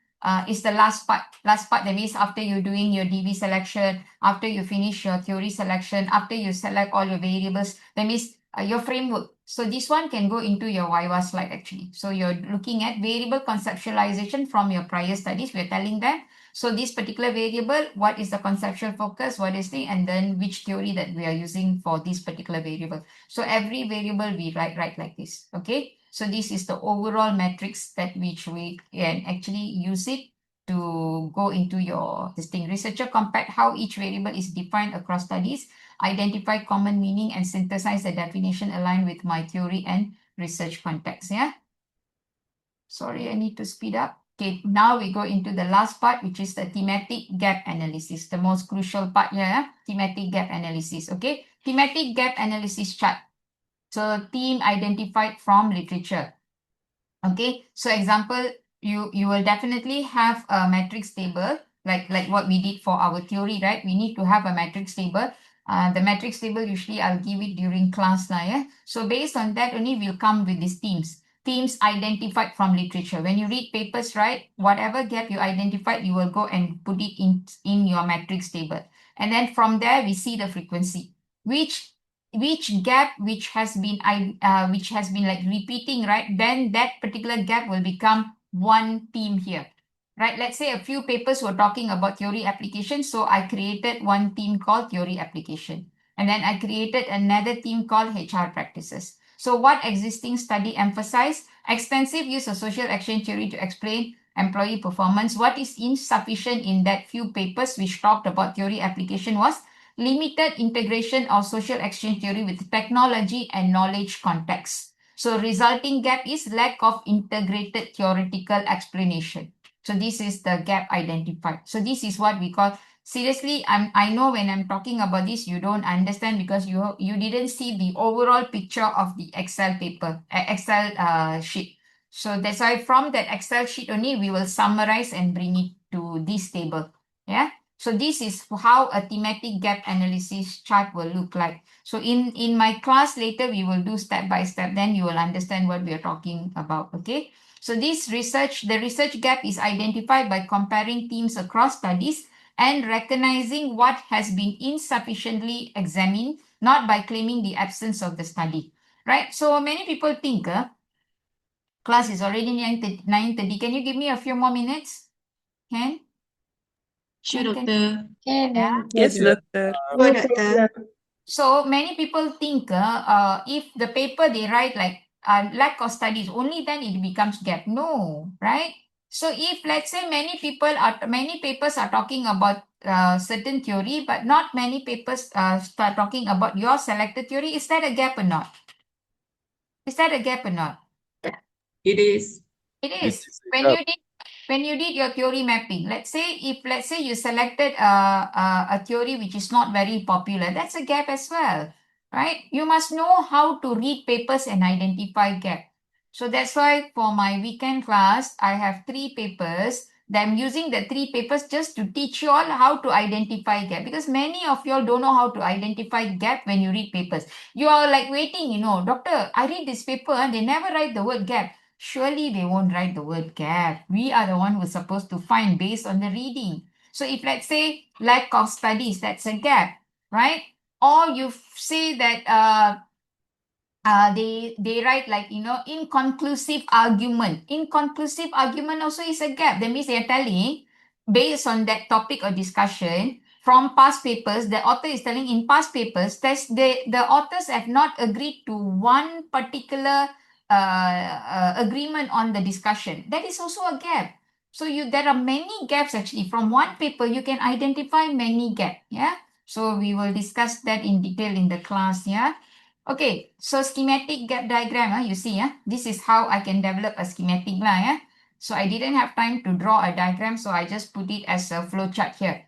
is the last part. Last part, that means after you're doing your DV selection, after you finish your theory selection, after you select all your variables, that means your framework. So this one can go into your Viva slide actually. So you're looking at variable conceptualization from your prior studies. We're telling them, so this particular variable, what is the conceptual focus, what is the, and then which theory that we are using for this particular variable. So every variable we write like this, okay? So this is the overall matrix that which we can actually use it to go into your this thing. Researcher compact how each variable is defined across studies, identify common meaning and synthesize the definition aligned with my theory and research context, yeah? Sorry, I need to speed up. Okay, now we go into the last part, which is the thematic gap analysis, the most crucial part here, thematic gap analysis, okay? Thematic gap analysis chart. So theme identified from literature. Okay, so example, you will definitely have a matrix table, like what we did for our theory, right? We need to have a matrix table. The matrix table, usually I'll give it during class now, yeah? So based on that only we'll come with these themes. Themes identified from literature. When you read papers, right, whatever gap you identified, you will go and put it in your matrix table. And then from there, we see the frequency. Which gap which has been like repeating, right? Then that particular gap will become one theme here. Right, let's say a few papers were talking about theory application. So I created one theme called theory application. And then I created another theme called HR practices. So what existing study emphasized? Extensive use of social exchange theory to explain employee performance. What is insufficient in that few papers which talked about theory application was limited integration of social exchange theory with technology and knowledge context. So resulting gap is lack of integrated theoretical explanation. So this is the gap identified. So this is what we call, seriously, I know when I'm talking about this, you don't understand because you didn't see the overall picture of the Excel paper, Excel sheet. So that's why from that Excel sheet only, we will summarize and bring it to this table. Yeah. So this is how a thematic gap analysis chart will look like. So in my class later, we will do step by step. Then you will understand what we are talking about. Okay. So the research gap is identified by comparing themes across studies and recognizing what has been insufficiently examined, not by claiming the absence of the study, right? So many people think class is already 9:30. Can you give me a few more minutes? Can? Sure, Can- Doctor. Yeah. Yes, doctor. Go, Doctor. So many people think if the paper they write like lack of studies, only then it becomes gap. No, right? So if let's say many papers are talking about certain theory, but not many papers start talking about your selected theory, is that a gap or not? Is that a gap or not? It is. It It is. is a gap. When you did your theory mapping, let's say you selected a theory which is not very popular, that's a gap as well, right? You must know how to read papers and identify gap. So that's why for my weekend class, I have 3 papers that I'm using the 3 papers just to teach you all how to identify gap, because many of you all don't know how to identify gap when you read papers. You are like waiting, doctor, I read this paper and they never write the word gap. Surely they won't write the word gap. We are the one who's supposed to find based on the reading. So if let's say lack of studies, that's a gap, right? Or you say that they write like inconclusive argument. Inconclusive argument also is a gap. That means they are telling based on that topic or discussion from past papers, the author is telling in past papers that the authors have not agreed to one particular agreement on the discussion. That is also a gap. So there are many gaps actually. From one paper, you can identify many gaps. Yeah. So we will discuss that in detail in the class. Yeah. Okay, so schematic gap diagram, you see, this is how I can develop a schematic line. So I didn't have time to draw a diagram, so I just put it as a flow chart here.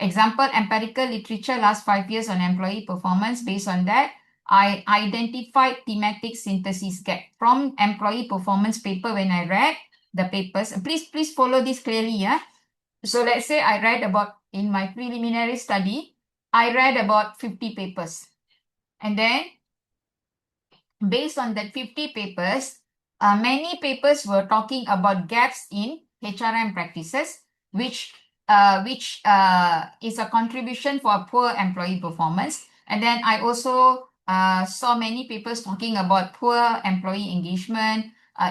Example, empirical literature last 5 years on employee performance. Based on that, I identified thematic synthesis gap from employee performance paper when I read the papers. Please follow this clearly. Yeah. So let's say I read about, in my preliminary study, I read about 50 papers. And then based on that 50 papers, many papers were talking about gaps in HRM practices, which is a contribution for poor employee performance. And then I also saw many papers talking about poor employee engagement,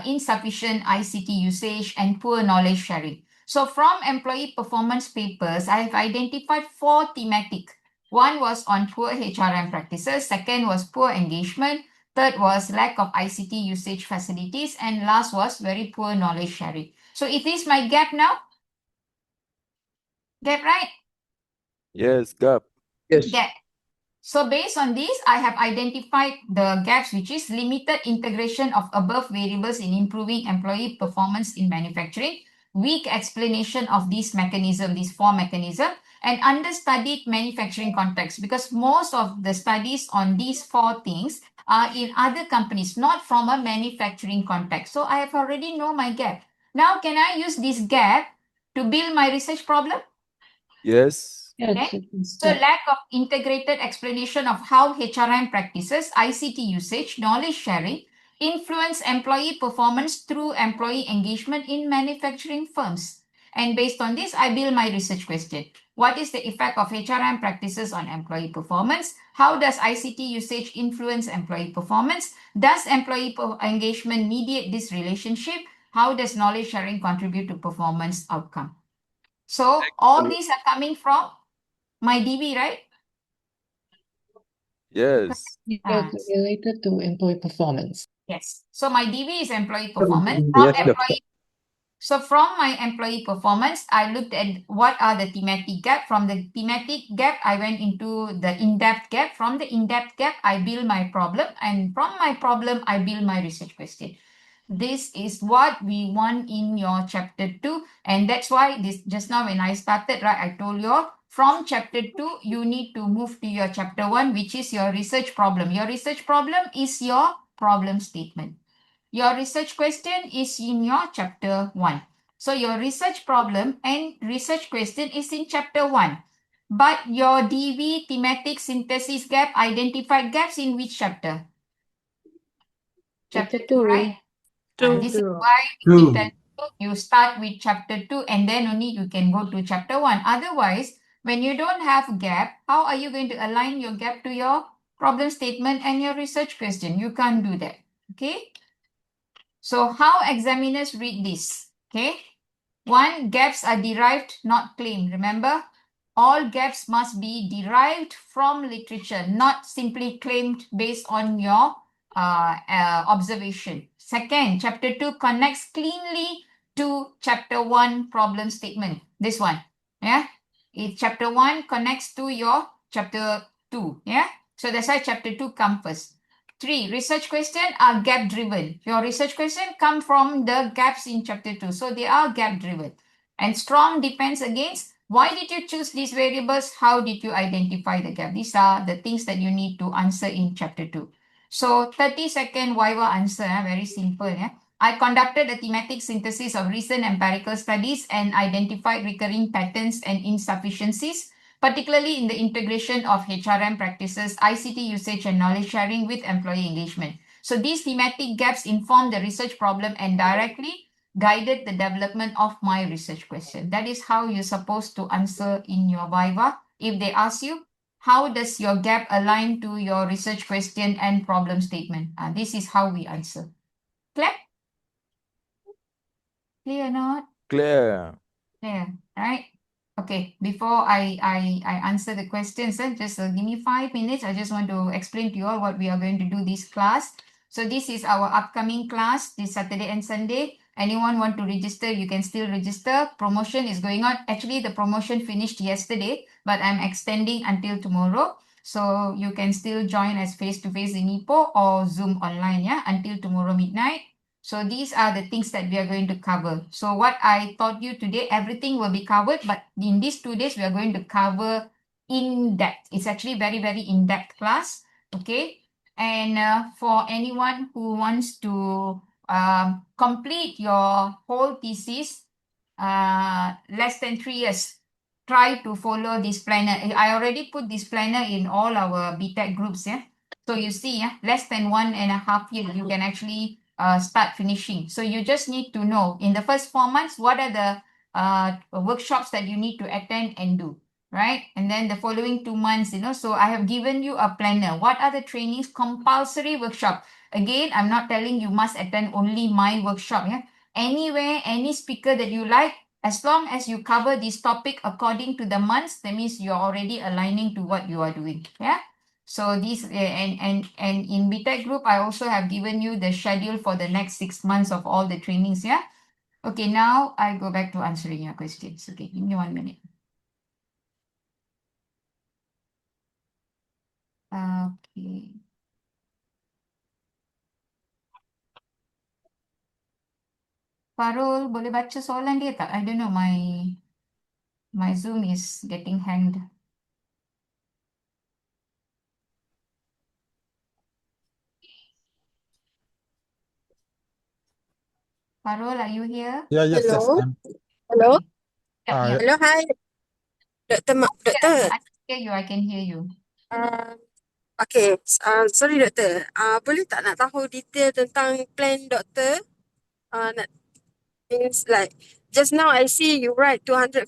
insufficient ICT usage, and poor knowledge sharing. So from employee performance papers, I have identified 4 thematic. One was on poor HRM practices. Second was poor engagement. Third was lack of ICT usage facilities. And last was very poor knowledge sharing. So it is my gap now. Gap, right? Yes, gap. Yes. Gap. So based on this, I have identified the gaps, which is limited integration of above variables in improving employee performance in manufacturing, weak explanation of these 4 mechanisms, and understudied manufacturing context, because most of the studies on these 4 things are in other companies, not from a manufacturing context. So I have already know my gap. Now, can I use this gap to build my research problem? Yes. Okay. So lack of integrated explanation of how HRM practices, ICT usage, knowledge sharing influence employee performance through employee engagement in manufacturing firms. And based on this, I build my research question. What is the effect of HRM practices on employee performance? How does ICT usage influence employee performance? Does employee engagement mediate this relationship? How does knowledge sharing contribute to performance outcome? So all these are coming from my DB, right? Yes. Related to employee performance. Yes. So my DB is employee performance. Yes, doctor. So from my employee performance, I looked at what are the thematic gap. From the thematic gap, I went into the in-depth gap. From the in-depth gap, I build my problem. And from my problem, I build my research question. This is what we want in your chapter 2. And that's why just now when I started, right, I told you all, from chapter 2, you need to move to your chapter 1, which is your research problem. Your research problem is your problem statement. Your research question is in your chapter 1. So your research problem and research question is in chapter 1. But your DV thematic synthesis gap identified gaps in which chapter? Chapter 2, right? And this is why we tell you start with chapter 2 and then only you can go to chapter 1. Otherwise, when you don't have gap, how are you going to align your gap to your problem statement and your research question? You can't do that. Okay. So how examiners read this? Okay. 1, gaps are derived, not claimed. Remember, all gaps must be derived from literature, not simply claimed based on your observation. Second, chapter 2 connects cleanly to chapter 1 problem statement. This one. Yeah. If chapter 1 connects to your chapter 2. Yeah. So that's why chapter 2 comes first. 3. Research question are gap driven. Your research question come from the gaps in chapter 2. So they are gap driven. And strong depends against why did you choose these variables? How did you identify the gap? These are the things that you need to answer in chapter 2. So 30-second Viva answer, very simple. Yeah? I conducted a thematic synthesis of recent empirical studies and identified recurring patterns and insufficiencies, particularly in the integration of HRM practices, ICT usage, and knowledge sharing with employee engagement. So these thematic gaps inform the research problem and directly guided the development of my research question. That is how you're supposed to answer in your Viva. If they ask you, how does your gap align to your research question and problem statement? This is how we answer. Clear? Clear or not? Clear. Clear, right? Okay, before I answer the questions, just give me 5 minutes. I just want to explain to you all what we are going to do this class. So this is our upcoming class this Saturday and Sunday. Anyone want to register, you can still register. Promotion is going on. Actually, the promotion finished yesterday, but I'm extending until tomorrow. So you can still join as face-to-face in Ipoh or Zoom online, yeah, until tomorrow midnight. So these are the things that we are going to cover. So what I taught you today, everything will be covered, but in these 2 days, we are going to cover in depth. It's actually very, very in-depth class, okay? And for anyone who wants to complete your whole thesis, less than 3 years, try to follow this planner. I already put this planner in all our BTech groups, yeah? So you see, yeah, less than 1.5 years, you can actually start finishing. So you just need to know in the first 4 months, what are the workshops that you need to attend and do, right? And then the following 2 months, so I have given you a planner. What are the trainings? Compulsory workshop. Again, I'm not telling you must attend only my workshop. Yeah, anywhere, any speaker that you like, as long as you cover this topic according to the months, that means you're already aligning to what you are doing. Yeah. So these and in BTech group, I also have given you the schedule for the next 6 months of all the trainings. Yeah. Okay, now I go back to answering your questions. Okay, give me 1 minute. Okay. Farul, boleh baca soalan dia tak? I don't know, my Zoom is getting hanged. Farul, are you here? Yeah, yes, yes. Hello. Hello. Okay. Yep, yep. Hello. Hi. Doktor. Doktor. I can hear you. I can hear you. Okay. Sorry doktor. Boleh tak nak tahu detail tentang plan doktor? Nak means like just now I see you write 250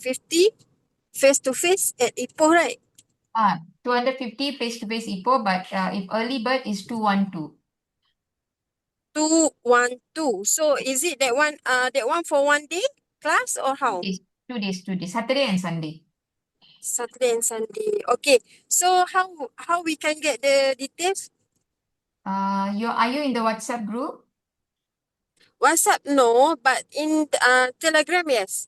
face to face at Ipoh, right? 250 face-to-face Ipoh, but if early bird is 212. 212. So is it that one for 1 day class or how? 2 days, 2 days, Saturday and Sunday. Saturday and Sunday. Okay. So how we can get the details? Are you in the WhatsApp group? WhatsApp no, but in Telegram yes.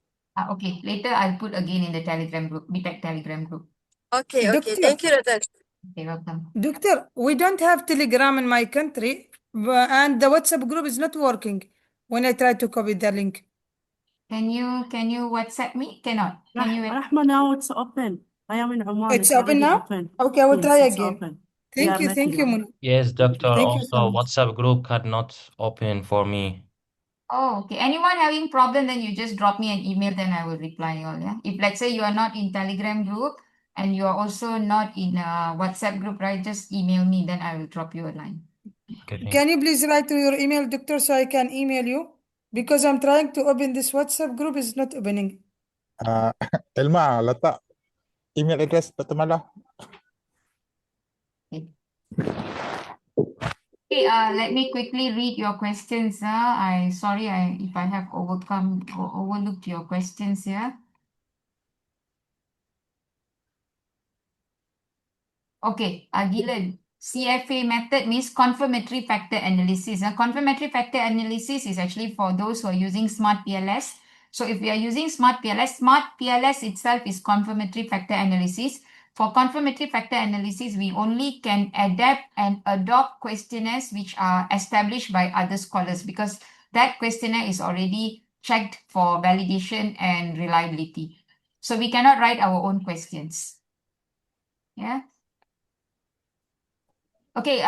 Okay. Later I'll put again in the Telegram group, BTech Telegram group. Okay. Doctor. Thank you, Doctor. Okay, welcome. Doctor, we don't have Telegram in my country, and the WhatsApp group is not working when I try to copy the link. Can you WhatsApp me? Cannot. Can you? Rahma, now it's open. I am in Oman. It's open already now? open. Okay, I will Yes, try it's again. open. Thank you, Mona. Yes, doctor. Thank you so Also, much. WhatsApp group cannot open for me. Oh, okay. Anyone having problem, then you just drop me an email, then I will reply all, yeah? If let's say you are not in Telegram group and you are also not in a WhatsApp group, right? Just email me, then I will drop you a line. Okay, Can you please write to your email, doctor, so I can email you? Because I'm trying to open this WhatsApp group, it's not opening. Elma, letak email address Dr. Mala. Okay, let me quickly read your questions. Sorry if I have overlooked your questions here. Okay, Gilan. CFA method means confirmatory factor analysis. Confirmatory factor analysis is actually for those who are using Smart PLS. So if we are using Smart PLS itself is confirmatory factor analysis. For confirmatory factor analysis, we only can adapt and adopt questionnaires which are established by other scholars because that questionnaire is already checked for validation and reliability. So we cannot write our own questions. Yeah. Okay,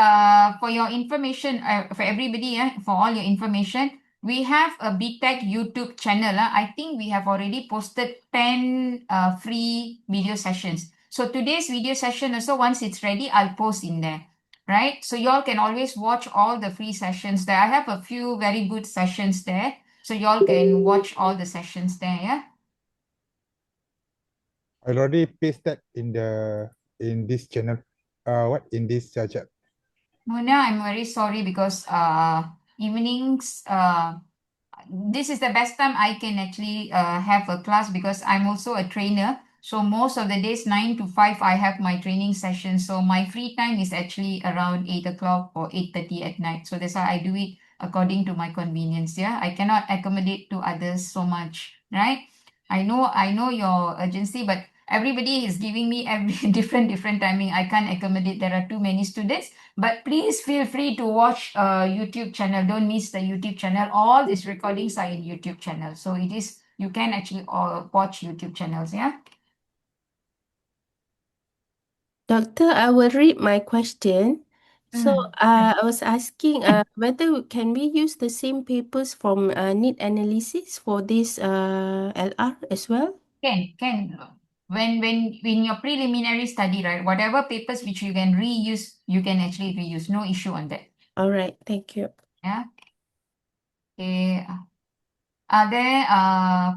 for your information, for everybody, for all your information, we have a BTech YouTube channel. I think we have already posted 10 free video sessions. So today's video session also, once it's ready, I'll post in there, right? So y'all can always watch all the free sessions there. I have a few very good sessions there. So y'all can watch all the sessions there, yeah? I already pasted in this channel. In this chat. Mona, I'm very sorry because evenings, this is the best time I can actually have a class because I'm also a trainer. So most of the days, 9 to 5, I have my training session. So my free time is actually around 8 o'clock or 8:30 at night. So that's why I do it according to my convenience. Yeah, I cannot accommodate to others so much, right? I know your urgency, but everybody is giving me every different timing. I can't accommodate. There are too many students. But please feel free to watch YouTube channel. Don't miss the YouTube channel. All these recordings are in YouTube channel. So it is, you can actually watch YouTube channels, yeah? Doctor, I will read my question. So I was asking whether can we use the same papers from need analysis for this LR as well? Can. When in your preliminary study, right, whatever papers which you can reuse, you can actually reuse. No issue on that. All right, thank you. Yeah. Okay. There,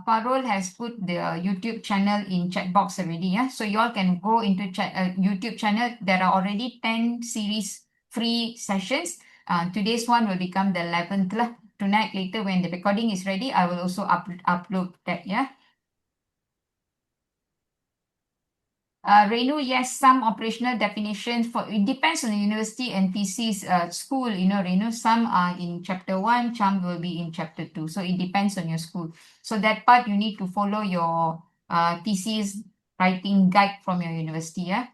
Parol has put the YouTube channel in chat box already. Yeah, so you all can go into YouTube channel. There are already 10 series free sessions. Today's one will become the 11th lah. Tonight, later when the recording is ready, I will also upload that. Yeah. Renu, yes, some operational definitions for it depends on the university and thesis school, Renu. Some are in chapter 1, some will be in chapter 2. So it depends on your school. So that part you need to follow your thesis writing guide from your university, yeah.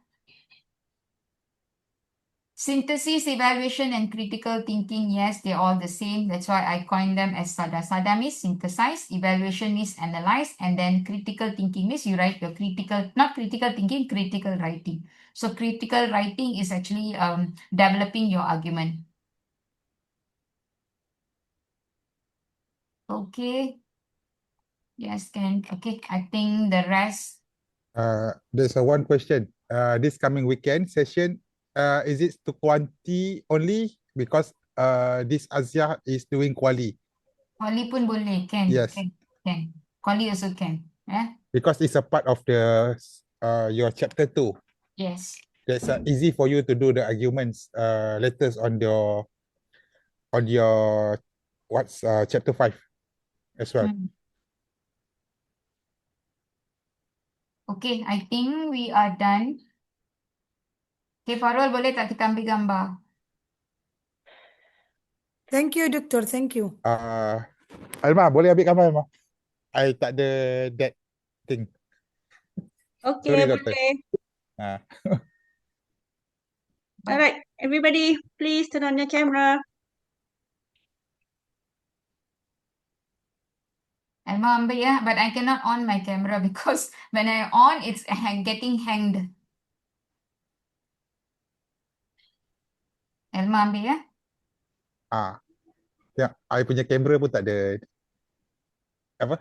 Synthesis, evaluation, and critical thinking, yes, they're all the same. That's why I coined them as SADA. SADA means synthesize, evaluation means analyze, and then critical thinking means you write your critical, not critical thinking, critical writing. So critical writing is actually developing your argument. Okay. Yes, can. Okay, I think the rest. There's one question. This coming weekend session, is it to quanti only? Because this Asia is doing quali. Quali pun boleh, can. Yes. Can. Quali also can. Yeah. Because it's a part of the your chapter 2. Yes. That's easy for you to do the arguments letters on your what's chapter 5 as well. Okay, I think we are done. Okay, Farul, boleh tak kita ambil gambar? Thank you, Doctor. Thank you. Alma, boleh ambil gambar, Alma? I tak ada that thing. Okay, Sorry, Doctor. boleh. All right, everybody, please turn on your camera. Alma ambil ya, but I cannot on my camera because when I on, it's getting hanged. Alma ambil ya. Ya, I punya kamera pun tak ada apa?